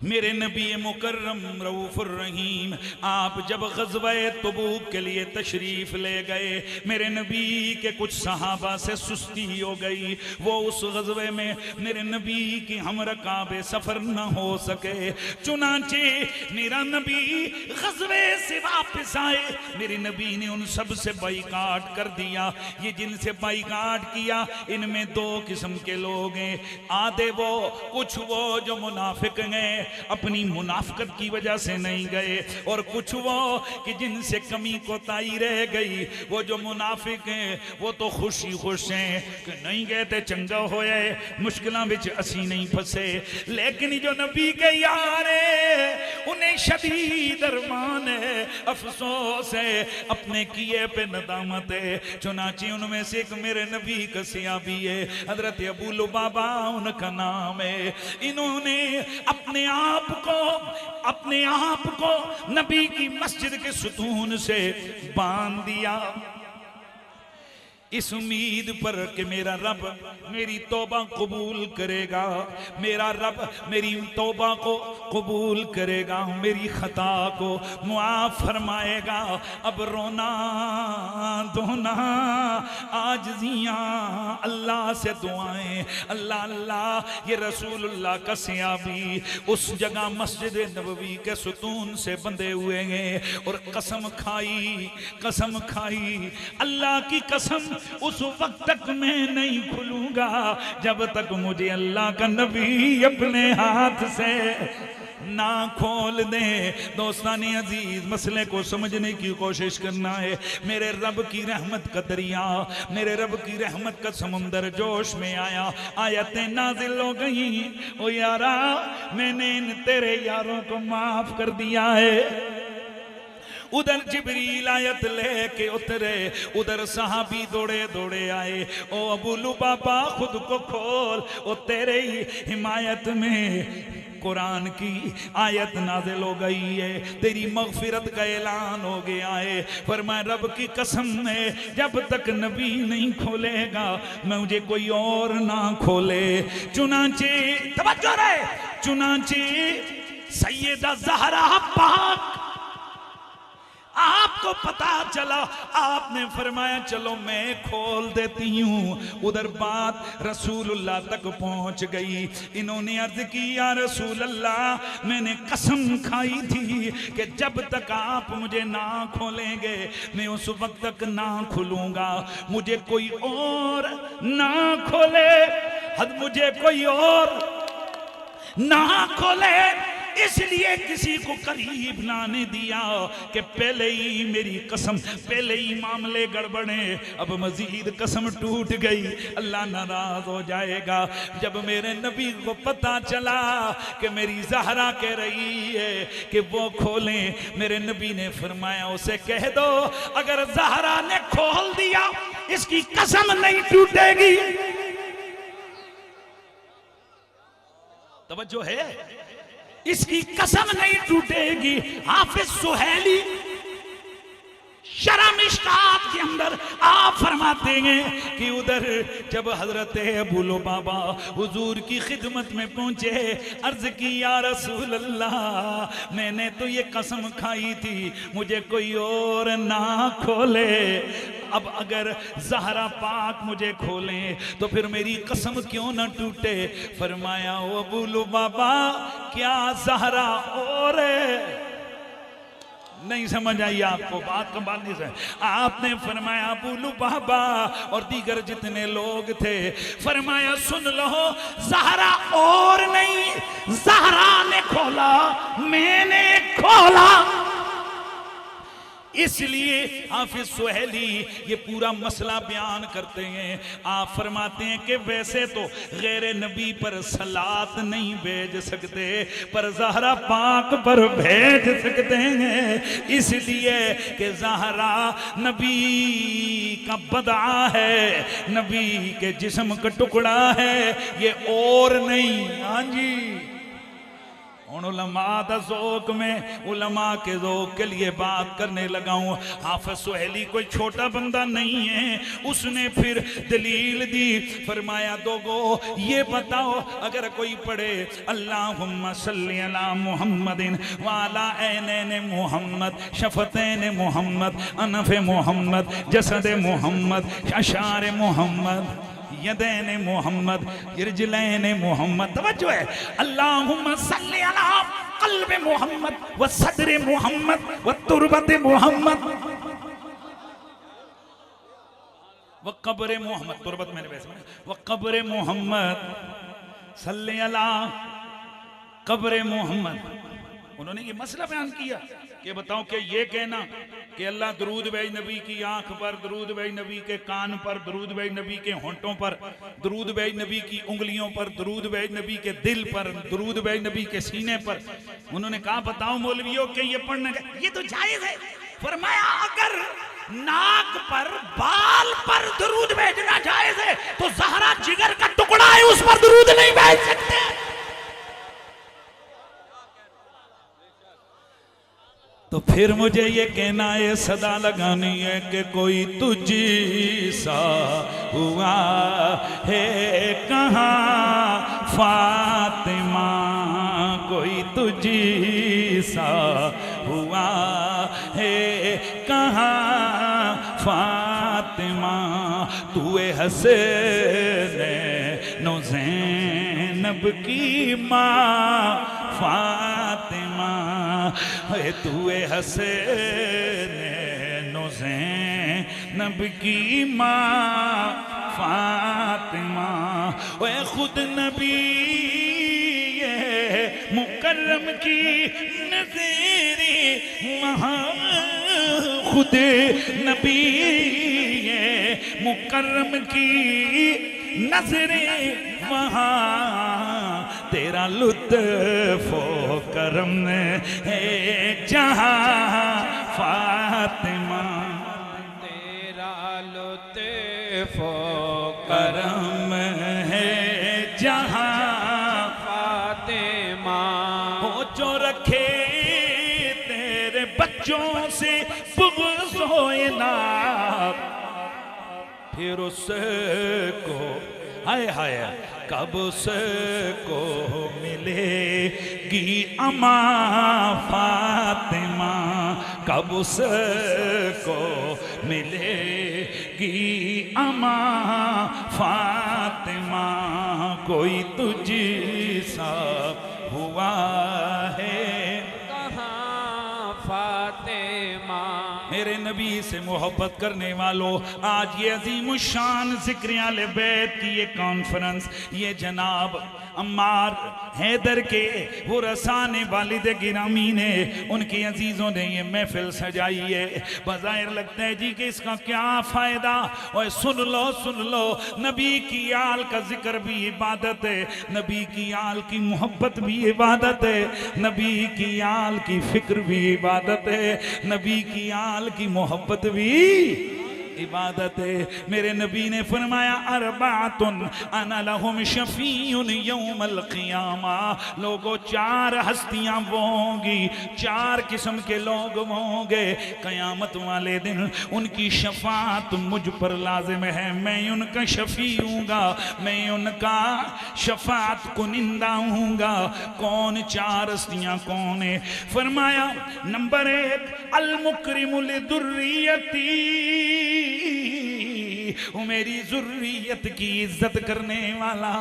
A: मेरे नबी मुकर्रम रऊफुर रहीम आप जब ग़ज़वा तबूक के लिए तशरीफ़ ले गए, मेरे नबी के कुछ सहाबा से सुस्ती हो गई। वो उस ग़ज़वे में मेरे नबी की हम रकाबे सफ़र न हो सके। चुनांचे मेरा नबी ग़ज़वे से वापस आए, मेरे नबी ने उन सब से बाइकाट कर दिया। ये जिनसे बाइकाट किया इनमें 2 किस्म के लोग हैं। आधे वो, कुछ वो जो मुनाफिक हैं, अपनी मुनाफिकत की वजह से नहीं गए, और कुछ वो कि जिनसे कमी कोताही रह गई। वो जो मुनाफिक हैं वो तो खुशी खुश हैं कि नहीं गए थे, चंगा होया मुश्किलों विच असी नहीं फंसे। लेकिन जो नबी के यार है उन्हें शदीद अरमान है, अफसोस है, अपने किए पे नदामत है। चुनाचे उनमें से एक मेरे नबी का सहाबी है, हजरत अबू लुबाबा उनका नाम है। इन्होंने अपने आप को नबी की मस्जिद के सुतून से बांध दिया। इस उम्मीद पर कि मेरा रब मेरी तौबा कबूल करेगा, मेरा रब मेरी तौबा को कबूल करेगा, मेरी खता को मुआफ फरमाएगा। अब रोना धोना आजिज़ियाँ अल्लाह से दुआएं, अल्लाह अल्लाह। ये रसूलुल्लाह का सियाबी उस जगह मस्जिद नबवी के सुतून से बंधे हुए हैं और कसम खाई अल्लाह की कसम, उस वक्त तक मैं नहीं खुलूंगा जब तक मुझे अल्लाह का नबी अपने हाथ से ना खोल दे। दोस्तानी अजीज, मसले को समझने की कोशिश करना है। मेरे रब की रहमत का दरिया, मेरे रब की रहमत का समुंदर जोश में आया, आयतें नाजिल हो गई। ओ यारा, मैंने इन तेरे यारों को माफ कर दिया है। उधर जिब्रील आयत लेके उतरे, उधर सहाबी दौड़े दौड़े आए। ओ अबू लुबाबा खुद को खोल, ओ तेरे ही हिमायत में कुरान की आयत नाजिल हो गई है, तेरी मगफिरत का ऐलान हो गया है। फरमाया रब की कसम है, जब तक नबी नहीं खोलेगा मुझे कोई और ना खोले। चुनांचे तवज्जो रहे, चुनांचे सैयदा ज़हरा पाक आपको पता चला, आपने फरमाया चलो मैं खोल देती हूँ। उधर बात रसूलुल्लाह तक पहुँच गई। इन्होंने अर्ज की या रसूलल्लाह, मैंने कसम खाई थी कि जब तक आप मुझे ना खोलेंगे मैं उस वक्त तक ना खुलूंगा, मुझे कोई और ना खोले, मुझे कोई और ना खोले। इसलिए किसी को करीब लाने दिया कि पहले ही मेरी कसम, पहले ही मामले गड़बड़े, अब मजीद कसम टूट गई, अल्लाह नाराज हो जाएगा। जब मेरे नबी को पता चला कि मेरी ज़हरा कह रही है कि वो खोलें, मेरे नबी ने फरमाया उसे कह दो अगर ज़हरा ने खोल दिया इसकी कसम नहीं टूटेगी। तवज्जो है, इसकी कसम नहीं टूटेगी। हाफिज सुहेली शरम इश्कात के अंदर आप फरमाते हैं कि उधर जब हजरत अबू लुबाबा हुजूर की खिदमत में पहुंचे, अर्ज की या रसूल अल्लाह, मैंने तो ये कसम खाई थी मुझे कोई और ना खोले, अब अगर ज़हरा पाक मुझे खोलें तो फिर मेरी कसम क्यों ना टूटे। फरमाया ओ अबू लुबाबा, क्या ज़हरा और नहीं समझ आई आपको बात, कमाल से आपने फरमाया अबू लुबाबा और दीगर जितने लोग थे, फरमाया सुन लो, ज़हरा और नहीं, ज़हरा ने खोला, मैंने खोला। इसलिए हाफिज सुहेली ये पूरा मसला बयान करते हैं। आप फरमाते हैं कि वैसे तो गैर नबी पर सलात नहीं भेज सकते, पर ज़हरा पाक पर भेज सकते हैं, इसलिए कि ज़हरा नबी का बदा है, नबी के जिस्म का टुकड़ा है, ये और नहीं। हाँ जी, उलमा दा ज़ौक़ में उलमा के ज़ौक़ के लिए बात करने लगा हूँ। हाफ़िज़ सुहेली कोई छोटा बंदा नहीं है, उसने फिर दलील दी, फरमाया दोगो ये बताओ अगर कोई पढ़े अल्लाहुम्मा सल्ली अला मुहम्मदिन व अला ऐनैन मुहम्मद शफ़तैन मुहम्मद अनफ़ मुहम्मद जसद मुहम्मद अशार मुहम्मद यदैन मोहम्मद इरजलैन मोहम्मद। तवज्जो है, अल्लाहुम्मा सल्ली अला क़ल्ब मोहम्मद व सद्र मोहम्मद व तुरबत मोहम्मद व कब्र मोहम्मद। तुरबत मैंने वैसे व कब्र मोहम्मद सल्ली अला कब्र मोहम्मद। उन्होंने ये मसला बयान किया कि बताओ कि ये कहना कि अल्लाह दरूद भेज नबी की आंख पर, दरूद भेज नबी के कान पर, दरूद भेज नबी के होंठों पर, दरूद भेज नबी की उंगलियों पर, दरूद भेज नबी के दिल पर, दरूद भेज नबी के सीने पर। उन्होंने कहा बताओ मौलवियों के ये पढ़ने ये तो जायज है। फरमाया अगर नाक पर, बाल पर दरूद भेजना जायज है तो ज़हरा जिगर का टुकड़ा है, उस पर दरूद नहीं भेज सकते। तो फिर मुझे ये कहना है, सदा लगानी है कि कोई तुझी सा हुआ है कहाँ फातिमा, कोई तुझी सा हुआ है कहाँ फातिमा, तूए हसने नो ज़ैनब की माँ फातिमा, है तूए हसने नो ज़ैनब की माँ फातिमा, ओए खुद नबी मुकर्रम की नज़ीरी वहाँ, खुद नबी मुकर्रम की नजरे वहाँ, तेरा लुत्फ़ो करम है जहाँ फातिमा,
B: तेरा लुत्फ़ो
A: करम है जहाँ
B: फातिमा,
A: हो जो रखे तेरे बच्चों से बुग़्ज़ होए ना, फिर उसको हाय हाय कब उसको मिलेगी अमा फातिमा, कब उसको मिलेगी अमा फातिमा, कोई तुझी सा हुआ है
B: कहाँ फातिमा।
A: मेरे नबी से मोहब्बत करने वालों, आज ये अजीम शान ज़िक्र आले बैत की ये कॉन्फ्रेंस, ये जनाब अम्मार हैदर के वो रसाने वालिद गिरामी ने, उनके अजीज़ों ने ये महफिल सजाई है। बज़ाहिर लगता है जी कि इसका क्या फ़ायदा, और सुन लो नबी की आल का जिक्र भी इबादत है, नबी की आल की मोहब्बत भी इबादत है, नबी की आल की फ़िक्र भी इबादत है, नबी की आल की मोहब्बत भी इबादत है। मेरे नबी ने फरमाया अरबातुन अना लहुम शफीउन यौमल क़ियामा, लोगों चार हस्तियां वो होंगी, चार किस्म के लोग होंगे क़यामत वाले दिन, उनकी शफात मुझ पर लाजिम है, मैं उनका शफी हूँगा, मैं उनका शफात कुनिंदा हूँगा। कौन चार हस्तियां कौन है? फरमाया नंबर 1 अल मुकरिमुल दुर्रियती, मेरी जुर्रियत की इज्जत करने वाला,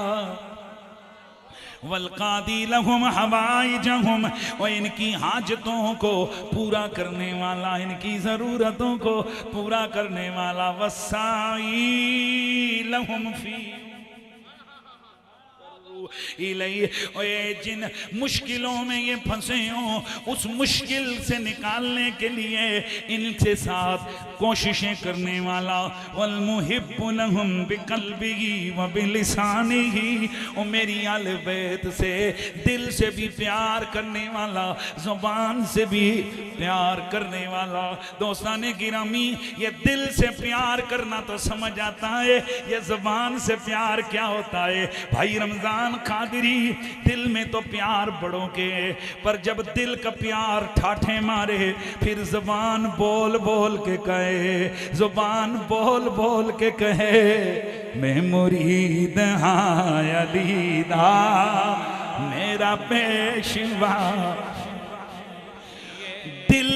A: वलकादी लहुम हवाइजहुम, और इनकी हाजतों को पूरा करने वाला, इनकी ज़रूरतों को पूरा करने वाला, वसाई लहुम फी जिन मुश्किलों में ये फंसे हों, उस मुश्किल से निकालने के लिए इनसे साथ कोशिशें करने वाला, वल मुहिब्बु लहुम बिक़ल्बिही व बिलिसानिही, और मेरी आले बैत से दिल से भी प्यार करने वाला, ज़ुबान से भी प्यार करने वाला। दोस्ताने गिरामी, ये दिल से प्यार करना तो समझ आता है, ये ज़ुबान से प्यार क्या होता है। भाई रमज़ान कादरी, दिल में तो प्यार बड़ों के, पर जब दिल का प्यार ठाठे मारे, फिर ज़ुबान बोल बोल के कहे, ज़ुबान बोल बोल के कहे, मैं मुरीद हाँ अली दा मेरा पेशवा। दिल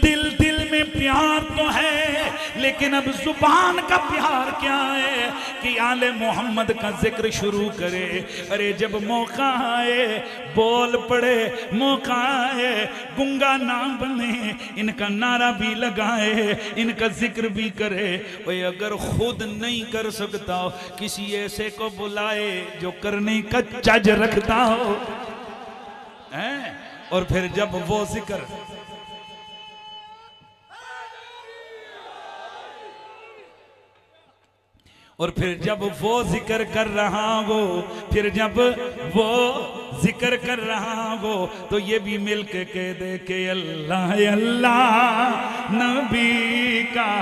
A: दिल दिल में प्यार तो है, लेकिन अब जुबान का प्यार क्या है कि आले मोहम्मद का जिक्र शुरू करे। अरे जब मौका आए बोल पड़े, मौका आए गुंगा ना बने, इनका नारा भी लगाए, इनका जिक्र भी करे। वही अगर खुद नहीं कर सकता, किसी ऐसे को बुलाए जो करने का चज रखता हो, हैं? और फिर जब वो जिक्र, और फिर जब वो जिक्र कर रहा हो, फिर जब वो जिक्र कर रहा हो, तो ये भी मिल के कह दे के अल्लाह अल्लाह नबी का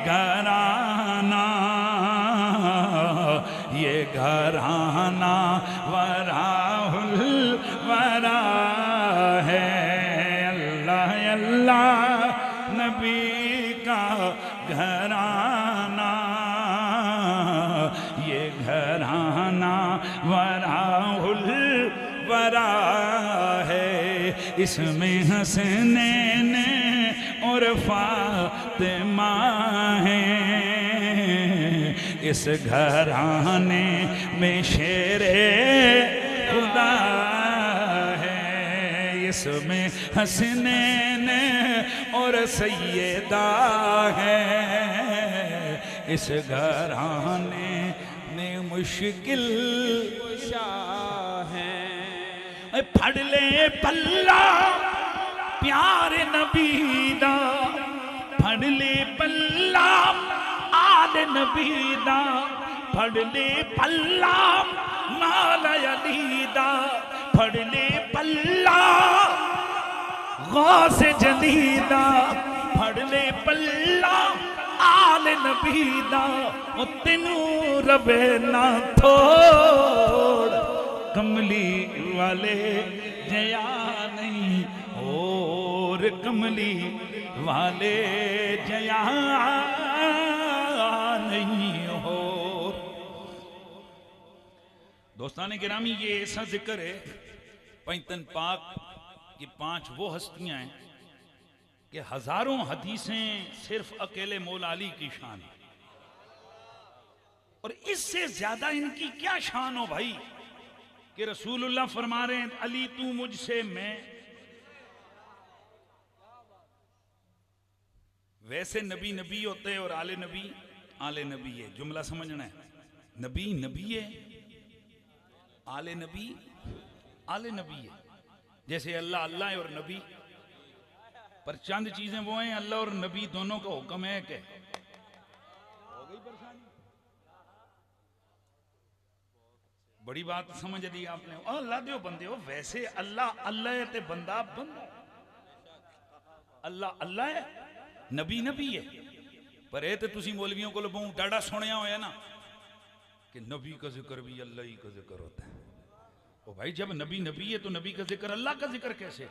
A: घराना, ये घराना वराहुल वरा है। अल्लाह अल्लाह घराना वराउल वरा है, इसमें हसनैन और फातिमा है, इस घराने में शेरे खुदा है, इसमें हसनैन और सैयदा है, इस घराने में मुश्किल
B: है।
A: फड़ ले पल्ला प्यार नबी दा, फड़ ले पल्ला आल नबी दा, फड़ ले पल्ला नाल अली दा, फड़ ले पल्ला गौस जदीदा, फड़ ले पल्ला आल नबी दा, ओ तेनू रवे ना थोड़, कमली वाले जया नहीं और कमली वाले जया नहीं हो। दोस्तान गिरामी, ये ऐसा जिक्र है पैतन पाक की 5 वो हस्तियां हैं कि हजारों हदीसें सिर्फ अकेले मौला अली की शान है, और इससे ज्यादा इनकी क्या शान हो भाई कि रसूलुल्लाह फरमा रहे हैं अली तू मुझसे मैं। वैसे नबी नबी होते हैं और आले नबी है, जुमला समझना है। नबी नबी है, आले नबी है। जैसे अल्लाह अल्लाह है और नबी, पर चंद चीजें वो हैं, अल्लाह और नबी दोनों का हुक्म है कि हो गई परेशानी। बड़ी बात समझ ली आपने। अल्लाह दो बंदे हो, वैसे अल्लाह अल्लाह है ते बंदा बंदा। अल्लाह अल्लाह है, नबी नबी है, पर ये तो तुसी मौलवियों को बहुत डाड़ा सुनिया होया ना कि नबी का जिक्र भी अल्लाह ही का जिक्र होता है। ओ भाई, जब नबी नबी है तो नबी का जिक्र अल्लाह का जिक्र कैसे?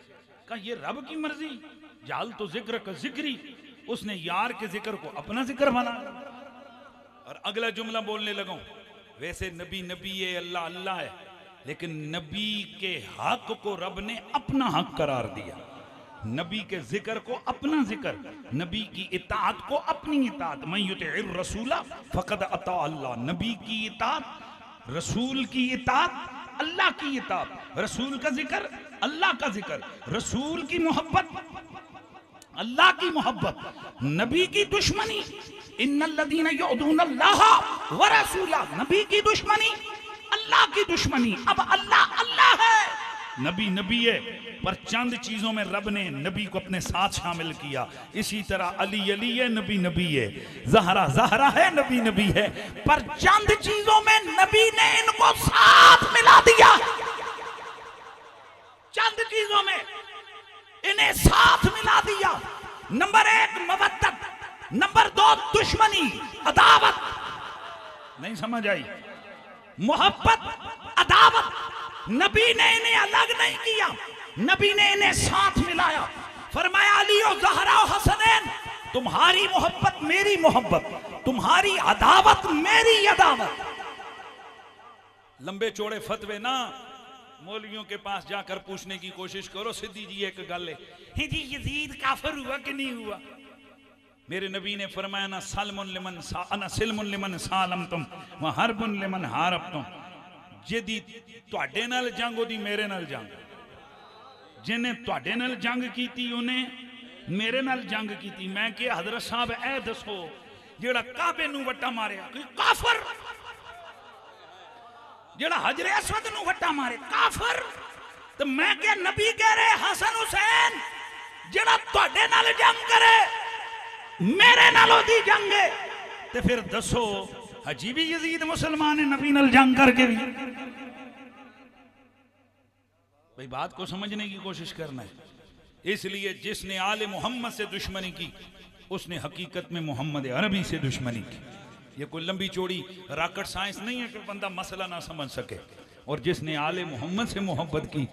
A: कहा ये रब की मर्जी, जाल तो जिक्र का जिक्री, उसने यार के जिक्र को अपना जिक्र बना। और अगला जुमला बोलने लगा, वैसे नबी नबी है, अल्लाह अल्लाह है, लेकिन नबी के हक को रब ने अपना हक करार दिया, नबी के जिक्र को अपना जिक्र, नबी की इताअत को अपनी इताअत। मैं युतिइर रसूला फकद अता अल्लाह, नबी की इताअत, रसूल की इताअत, अल्लाह की इताअत। रसूल का जिक्र, अल्लाह का जिक्र, रसूल की मोहब्बत, अल्लाह की मोहब्बत, नबी की दुश्मनी, इन्नल्लज़ीना युअदूनल्लाह व रसूला, नबी की दुश्मनी, अल्लाह की दुश्मनी। अब अल्लाह अल्लाह है, नबी नबी है, पर चंद चीजों में रब ने नबी को अपने साथ शामिल किया। इसी तरह अली अली है, नबी नबी है, ज़हरा ज़हरा है, नबी नबी है, पर चंद चीजों में नबी ने इनको साथ मिला दिया। चंद चीजों में इन्हें साथ मिला दिया। नंबर 1 मवद्दत, नंबर 2 दुश्मनी, अदावत। नहीं समझ आई? मोहब्बत, अदावत। नबी ने इन्हें अलग नहीं किया, नबी ने इन्हें साथ मिलाया। फरमाया अली और ज़हरा और हसनैन, तुम्हारी मोहब्बत मेरी मोहब्बत, तुम्हारी अदावत मेरी अदावत। लंबे चौड़े फतवे ना मौलवियों के पास जाकर पूछने की कोशिश करो। सिद्धी जी एक गल है जी, यजीद काफिर हुआ कि नहीं हुआ? मेरे नबी ने फरमाया ना सलमुन लिमन अना सिलमुन लिमन सालम तुम व हरबुन लिमन हारब तुम। जिदी तुहाडे नाल जंग ओदी मेरे नाल जंग, जिन्हें तुहाडे नाल जंग कीती उन्हें मेरे नाल जंग कीती। मैं कि हजरत साहब ऐ दसो जेड़ा काबे नू वट्टा मारिया कोई काफिर, जेड़ा हजरे अस्वद नू वट्टा मारे काफिर। तो मैं क्या नबी कह रहे हसन हुसैन जेड़ा तुहाडे नाल जंग करे मेरे नालों दी जंग है। ते फिर दसो हजी भी यजीद मुसलमान है नबी नाल जंग करके भी? भाई बात को समझने की कोशिश करना है। इसलिए जिसने आले मोहम्मद से दुश्मनी की उसने हकीकत में मोहम्मद अरबी से दुश्मनी की। ये कोई लंबी चौड़ी रॉकेट साइंस नहीं है कि बंदा मसला ना समझ सके। और जिसने आले मोहम्मद से मोहब्बत की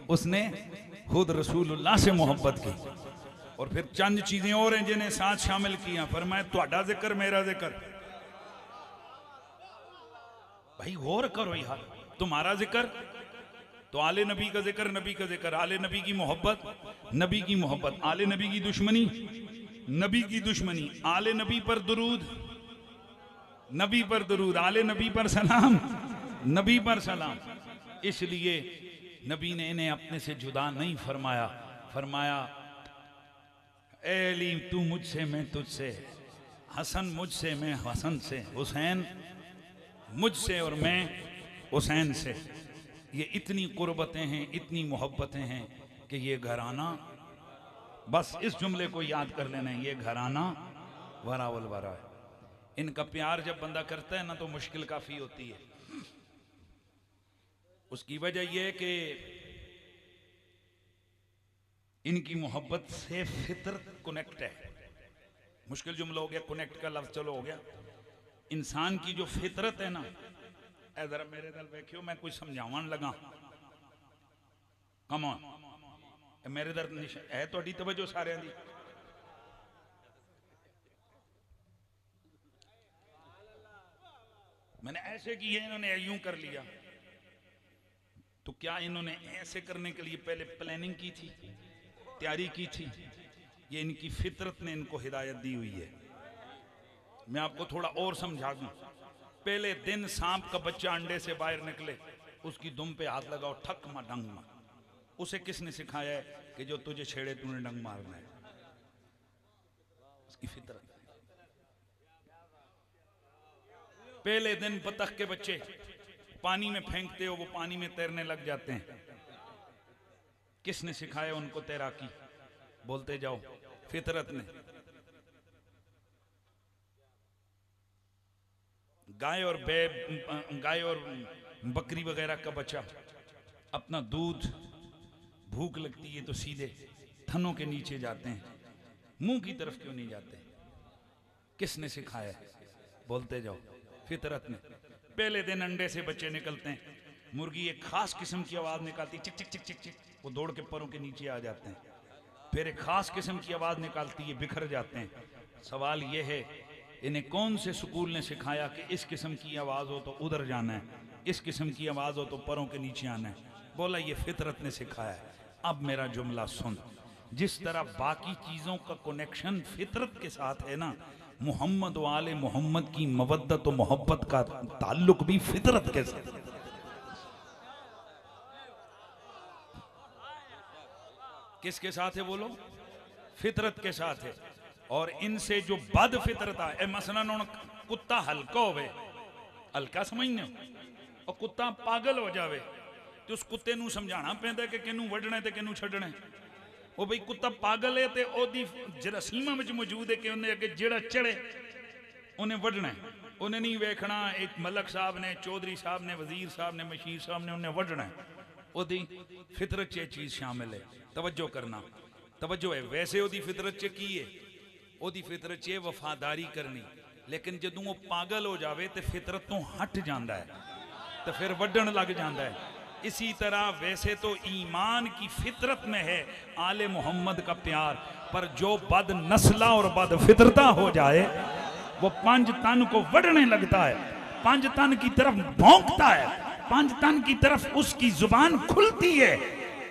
A: उसने खुद रसूलुल्लाह से मोहब्बत की। और फिर चंद चीजें और हैं जिन्हें साथ शामिल किया। फरमाया तुहाडा जिक्र मेरा जिक्र, भाई गौर करो यार, तुम्हारा जिक्र तो आले नबी का जिक्र, नबी का जिक्र, आले नबी की मोहब्बत, नबी की मोहब्बत, आले नबी की दुश्मनी, नबी की दुश्मनी, आले नबी पर दुरूद, नबी पर दुरूद, आले नबी पर सलाम, नबी पर सलाम। इसलिए नबी ने इन्हें अपने से जुदा नहीं फरमाया। फरमाया ए अली तू मुझसे मैं तुझसे, हसन मुझसे मैं हसन से, हुसैन मुझसे और मैं हुसैन से। ये इतनी कुर्बतें हैं, इतनी मोहब्बतें हैं कि ये घराना, बस इस जुमले को याद कर लेना है, ये घराना वरावल वरा है। इनका प्यार जब बंदा करता है ना तो मुश्किल काफी होती है। उसकी वजह यह है कि इनकी मोहब्बत से फितरत कनेक्ट है। मुश्किल जुमला हो गया, कनेक्ट का लफ्ज चलो हो गया। इंसान की जो फितरत है ना, ए जरा मेरे दल देखियो, मैं कुछ समझावन लगा, कम ऑन मेरे दर है थोड़ी तवज्जो सारे दी। मैंने ऐसे की है, इन्होंने यूं कर लिया, तो क्या इन्होंने ऐसे करने के लिए पहले प्लानिंग की थी, तैयारी की थी? ये इनकी फितरत ने इनको हिदायत दी हुई है। मैं आपको थोड़ा और समझा दूं। पहले दिन सांप का बच्चा अंडे से बाहर निकले, उसकी दुम पे हाथ लगाओ, ठक मा डंग मा। उसे किसने सिखाया है कि जो तुझे छेड़े तूने डंग मारना है? उसकी फितरत। पहले दिन बतख के बच्चे पानी में फेंकते हो, वो पानी में तैरने लग जाते हैं। किसने सिखाया उनको तैराकी? बोलते जाओ, फितरत ने। गाय और बकरी वगैरह का बच्चा अपना दूध, भूख लगती है तो सीधे थनों के नीचे जाते हैं, मुंह की तरफ क्यों नहीं जाते? किसने सिखाया है? बोलते जाओ, फितरत ने। पहले दिन अंडे से बच्चे निकलते हैं, मुर्गी एक खास किस्म की आवाज निकालती, चिक चिक चिक चिक चिक, वो दौड़ के परों के नीचे आ जाते हैं। फिर एक खास किस्म की आवाज निकालती है, बिखर जाते हैं। सवाल यह है, इन्हें कौन से स्कूल ने सिखाया कि इस किस्म की आवाज हो तो उधर जाना है, इस किस्म की आवाज हो तो परों के नीचे आना है? बोला ये फितरत ने सिखाया है। अब मेरा जुमला सुन। जिस तरह बाकी चीजों का कनेक्शन फितरत के साथ है ना, मोहम्मद वाले मोहम्मद की मवद्दत और मोहब्बत का ताल्लुक भी फितरत के साथ। किसके साथ है बोलो? फितरत के साथ है। और इनसे जो बद फितरत है, मसलन हुण कुत्ता हल्का होवे, हल्का समझने और कुत्ता पागल हो जावे तो उस कुत्ते नूं समझाना पैंदा कि किनू वढना ते किनू छड्डना। वो भाई कुत्ता पागल है तो ओदी जरा सीमा में मौजूद है कि उन्हें अगे जेड़ा चढ़े उन्हें वढना है, उन्हें नहीं वेखना एक मलक साहब ने, चौधरी साहब ने, वजीर साहब ने, मशीर साहब ने उन्हें वढना है। ओदी फितरत च चीज शामिल है। तवज्जो करना, तवज्जो है। वैसे ओदी फितरत च की है? ओदी फितरत च वफादारी करनी। लेकिन जदों वो पागल हो जावे तो फितरत तो हट जाता है, तो फिर वढण लग जाता है। इसी तरह वैसे तो ईमान की फितरत में है आले मोहम्मद का प्यार, पर जो बद नस्ला और बद फितरता हो जाए वो पंज तन को वढ़ने लगता है, पंज तन की तरफ भौंकता है, पंज तन की तरफ उसकी जुबान खुलती है।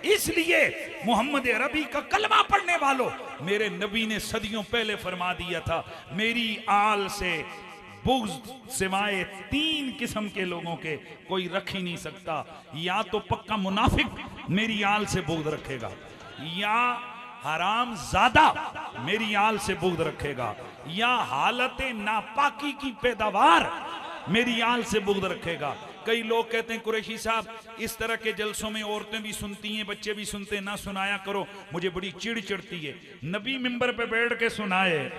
A: इसलिए मोहम्मद अरबी का कलमा पढ़ने वालों, मेरे नबी ने सदियों पहले फरमा दिया था, मेरी आल से बुग़्ज़ सिवाय तीन किस्म के लोगों के कोई रख ही नहीं सकता। या तो पक्का मुनाफिक मेरी आल से बुग़्ज़ रखेगा, या हराम ज़ादा मेरी आल से बुग़्ज़ रखेगा, या हालत नापाकी की पैदावार मेरी आल से बुग़्ज़ रखेगा। कई लोग कहते हैं कुरैशी साहब इस तरह के जलसों में औरतें भी सुनती हैं, बच्चे भी सुनते हैं, ना सुनाया करो, मुझे बड़ी चिढ़ चढ़ती है। नबी मिंबर पे बैठ के सुनाए।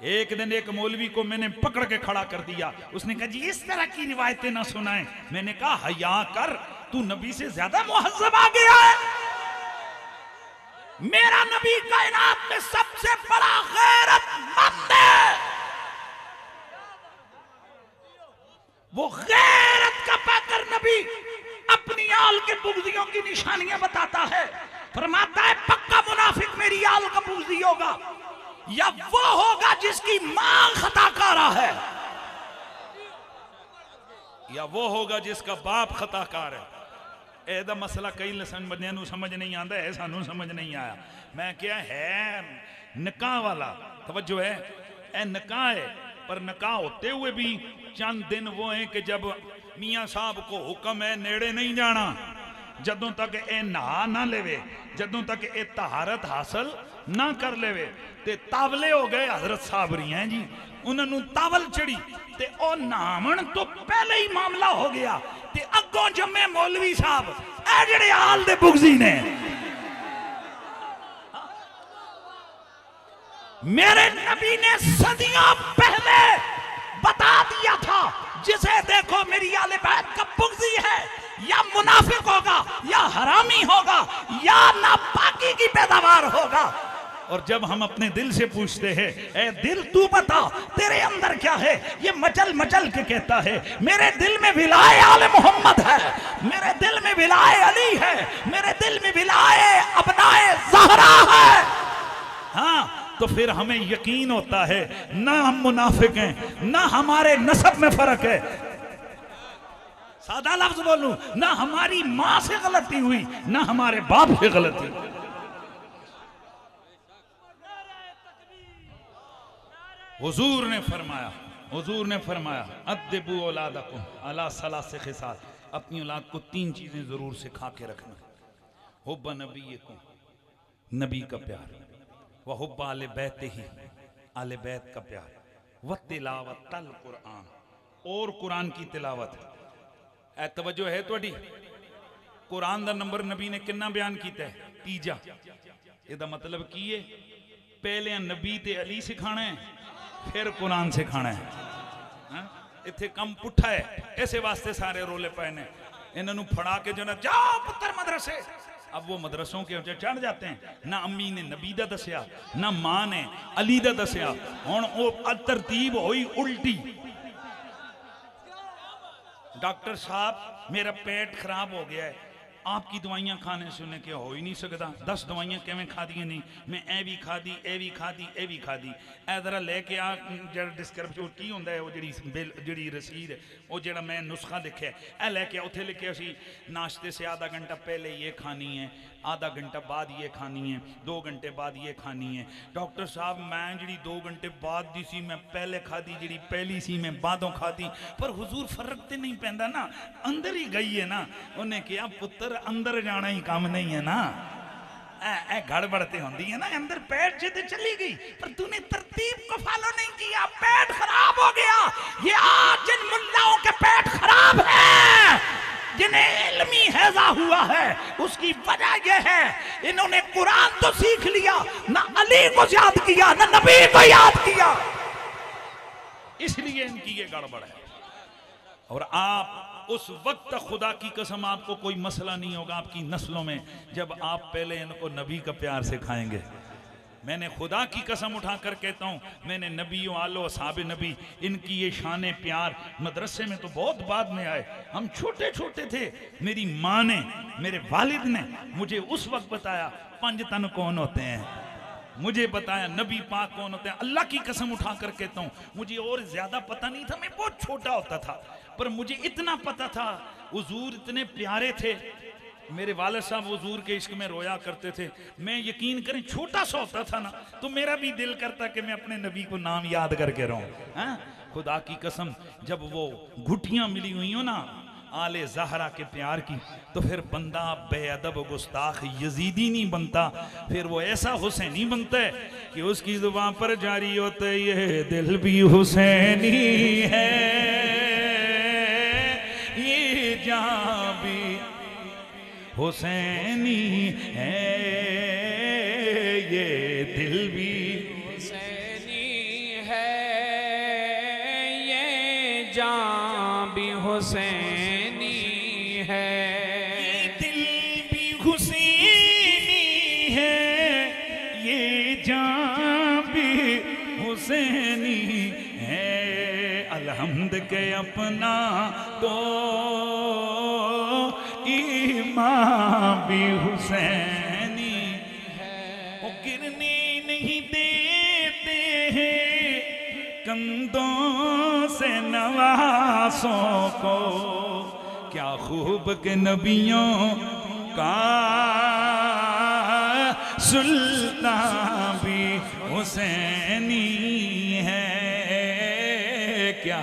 A: एक दिन एक मौलवी को मैंने पकड़ के खड़ा कर दिया, उसने कहा जी इस तरह की रिवायतें ना सुनाएं। मैंने कहा हया कर, तू नबी से ज्यादा मुहज्जब आ गया है। मेरा नबी कायनात में सबसे बड़ा गैरतमंद है। वो गैरत का पाकर नबी अपनी आल के बुग़्ज़ियों की निशानियां बताता है। फरमाता है पक्का मुनाफिक मेरी आल का बुग़्ज़ी होगा, या वो होगा जिसकी मां खताकारा है। या वो होगा जिसका बाप खताकार है। ਇਹਦਾ ਮਸਲਾ ਕਈ ਲਸਣ ਬੰਦਿਆਂ ਨੂੰ ਸਮਝ ਨਹੀਂ ਆਉਂਦਾ ਹੈ, ਸਾਨੂੰ ਸਮਝ ਨਹੀਂ ਆਇਆ। मैं क्या है निकाह वाला, तवज्जो है, ए निकाह है, पर निकाह होते हुए भी चंद दिन वो हैं कि जब मियाँ साहब को हुक्म है नेड़े नहीं जाना, जदों तक ए नहा ना लेवे, जदों तक ए तहारत हासिल ना कर लेवे, ते तावले हो गए हजरत साबरी हैं जी, उन्होंने तावल चढ़ी ते ओ नहावन तो पहले ही मामला हो गया ते अगों जम्मे मौलवी साहब ए जेड़े हाल दे बुगजी ने। मेरे नबी ने सदियों पहले बता दिया था, जिसे देखो मेरी आले बैत का बुगजी है, या मुनाफिक होगा, या हरामी होगा, या नापाकी की पैदावार होगा। और जब हम अपने दिल से पूछते हैं, ए दिल तू बता तेरे अंदर क्या है, ये मचल मचल के कहता है मेरे दिल में विलाए आले मोहम्मद है, मेरे दिल में विलाए अली है, मेरे दिल में विलाए अबनाए ज़हरा है। हाँ, तो फिर हमें यकीन होता है ना हम मुनाफिक हैं, ना हमारे नसब में फर्क है, सादा लफ्ज बोलूं, ना हमारी मां से गलती हुई, ना हमारे बाप से गलती। हुजूर ने फरमाया अद्दिबू औलादकुम अला सलासे खिसाल, अपनी औलाद को 3 चीजें जरूर सिखा के रखना, हुब्ब नबीयकुम, नबी का प्यार, व हुब्ब आले बैत ही, आले बैत का प्यार, व तिलावतल कुरान, और कुरान की तिलावत। ए तवज्जो है थोड़ी, कुरान दा नंबर नबी ने कितना बयान किया है? 3। ਇਹਦਾ मतलब की है, पहले नबी ते अली सिखाना है, फिर कुरान सिखाना है। इत्थे कम पुठा है, ऐसे वास्ते सारे रोले पाए ने, इन्होंने फड़ा के जो ना जाओ पुत्र मदरसे, अब वो मदरसों के ऊंचे चढ़ जाते हैं। ना अम्मी ने नबी दा दसिया, ना मां ने अली दा दसिया, हुण वो तरतीब हुई उल्टी। डॉक्टर साहब मेरा पेट खराब हो गया है, आपकी दवाइयां खाने से उन्हें क्या हो ही नहीं सकता, 10 दवाइयां किवें खादियां नहीं, मैं ए भी खादी, ए भी खादी, ए भी खादी, ए जरा लेके आ जरा डिस्क्रिप्शन की होंदा है, वो जड़ी रसीद है, वो जड़ा मैं नुस्खा लिखा है, ए लेके उत्थे लिखे सी नाश्ते से आधा घंटा पहले ये खानी है, आधा घंटा बाद ये खानी है, 2 घंटे बाद ये खानी है। डॉक्टर साहब मैं जी 2 घंटे बाद दी सी मैं पहले खादी, जी पहली सी मैं बादों खादी, पर हुजूर फर्क तो नहीं पैंदा ना, अंदर ही गई है ना। उन्हें कहा पुत्र अंदर जाना ही काम नहीं है ना, ए गड़बड़ते होंदी है ना, अंदर पेट से चली गई, पर तूने तरतीब को फॉलो नहीं किया, पेट खराब हो गया। ये आज जिन मुल्लाओं के पेट खराब है, जिन्हें इल्मी हैजा हुआ है, उसकी वजह यह है इन्होंने कुरान तो सीख लिया, ना अली को याद किया, ना नबी को याद किया, इसलिए इनकी ये गड़बड़ है। और आप उस वक्त खुदा की कसम आपको कोई मसला नहीं होगा आपकी नस्लों में, जब आप पहले इनको नबी का प्यार सिखाएंगे। मैंने खुदा की कसम उठाकर कहता हूँ, मैंने नबियों आलो साहब नबी इनकी ये शान प्यार मदरसे में तो बहुत बाद में आए, हम छोटे छोटे थे, मेरी माँ ने मेरे वालिद ने मुझे उस वक्त बताया 5 तन कौन होते हैं, मुझे बताया नबी पाक कौन होते हैं। अल्लाह की कसम उठाकर कहता हूँ मुझे और ज्यादा पता नहीं था, मैं बहुत छोटा होता था, पर मुझे इतना पता था हुजूर इतने प्यारे थे। मेरे वालिद साहब हुजूर के इश्क में रोया करते थे, मैं यकीन करें छोटा सा होता था ना, तो मेरा भी दिल करता कि मैं अपने नबी को नाम याद करके रहूं। खुदा की कसम जब वो घुटियां मिली हुई हो ना आले ज़हरा के प्यार की, तो फिर बंदा बेअदब गुस्ताख यजीदी नहीं बनता, फिर वो ऐसा हुसैनी बनता है कि उसकी जुबान पर जारी होता है ये दिल भी हुसैनी है, ये जान भी हुसैनी है, ये दिल भी
B: हुसैनी है, ये जान भी हुसैनी है,
A: ये दिल भी हुसैनी है, ये जान भी हुसैनी है। अलहम्द के अपना तो ईमान भी हुसैनी है, वो गिरने नहीं देते हैं कंधों से नवासों को, क्या खूब के नबियों का सुल्तान भी हुसैनी है, क्या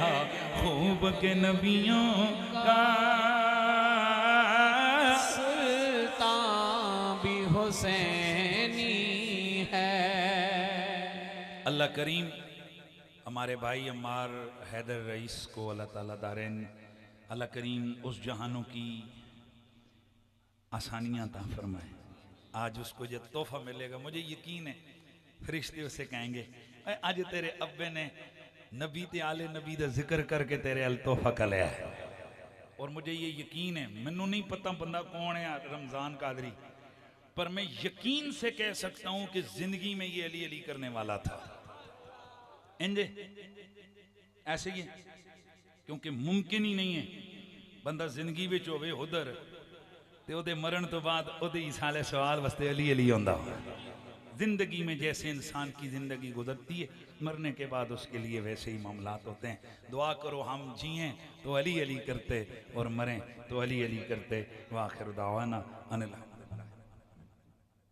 A: खूब के नबियों का
B: सुल्तान भी हुसैनी है।
A: अल्लाह करीम हमारे भाई अम्मार हैदर रईस को अल्लाह ताला दारेन, अल्लाह करीम उस जहानों की आसानियाँ अता फरमाए। आज उसको जब तोहफा मिलेगा, मुझे यकीन है फरिश्ते उसे कहेंगे आज तेरे अब्बे ने नबी ते आले नबी का जिक्र करके तेरे अल तोहफा का लिया है। और मुझे ये यकीन है, मैनू नहीं पता बंदा कौन है रमजान कादरी, पर मैं यकीन से कह सकता हूं कि जिंदगी में ये अली अली करने वाला था। इंजे ऐसे ही, क्योंकि मुमकिन ही नहीं है बंदा जिंदगी विच होवे उधर ते ओदे मरण तो बाद ओदे इसाले सवाल वास्ते अली अली होंदा। जिंदगी में जैसे इंसान की जिंदगी गुजरती है, मरने के बाद उसके लिए वैसे ही मामलात होते हैं। दुआ करो हम जिए तो अली अली करते और मरें तो अली अली करते। वाखिर दावाना अनिल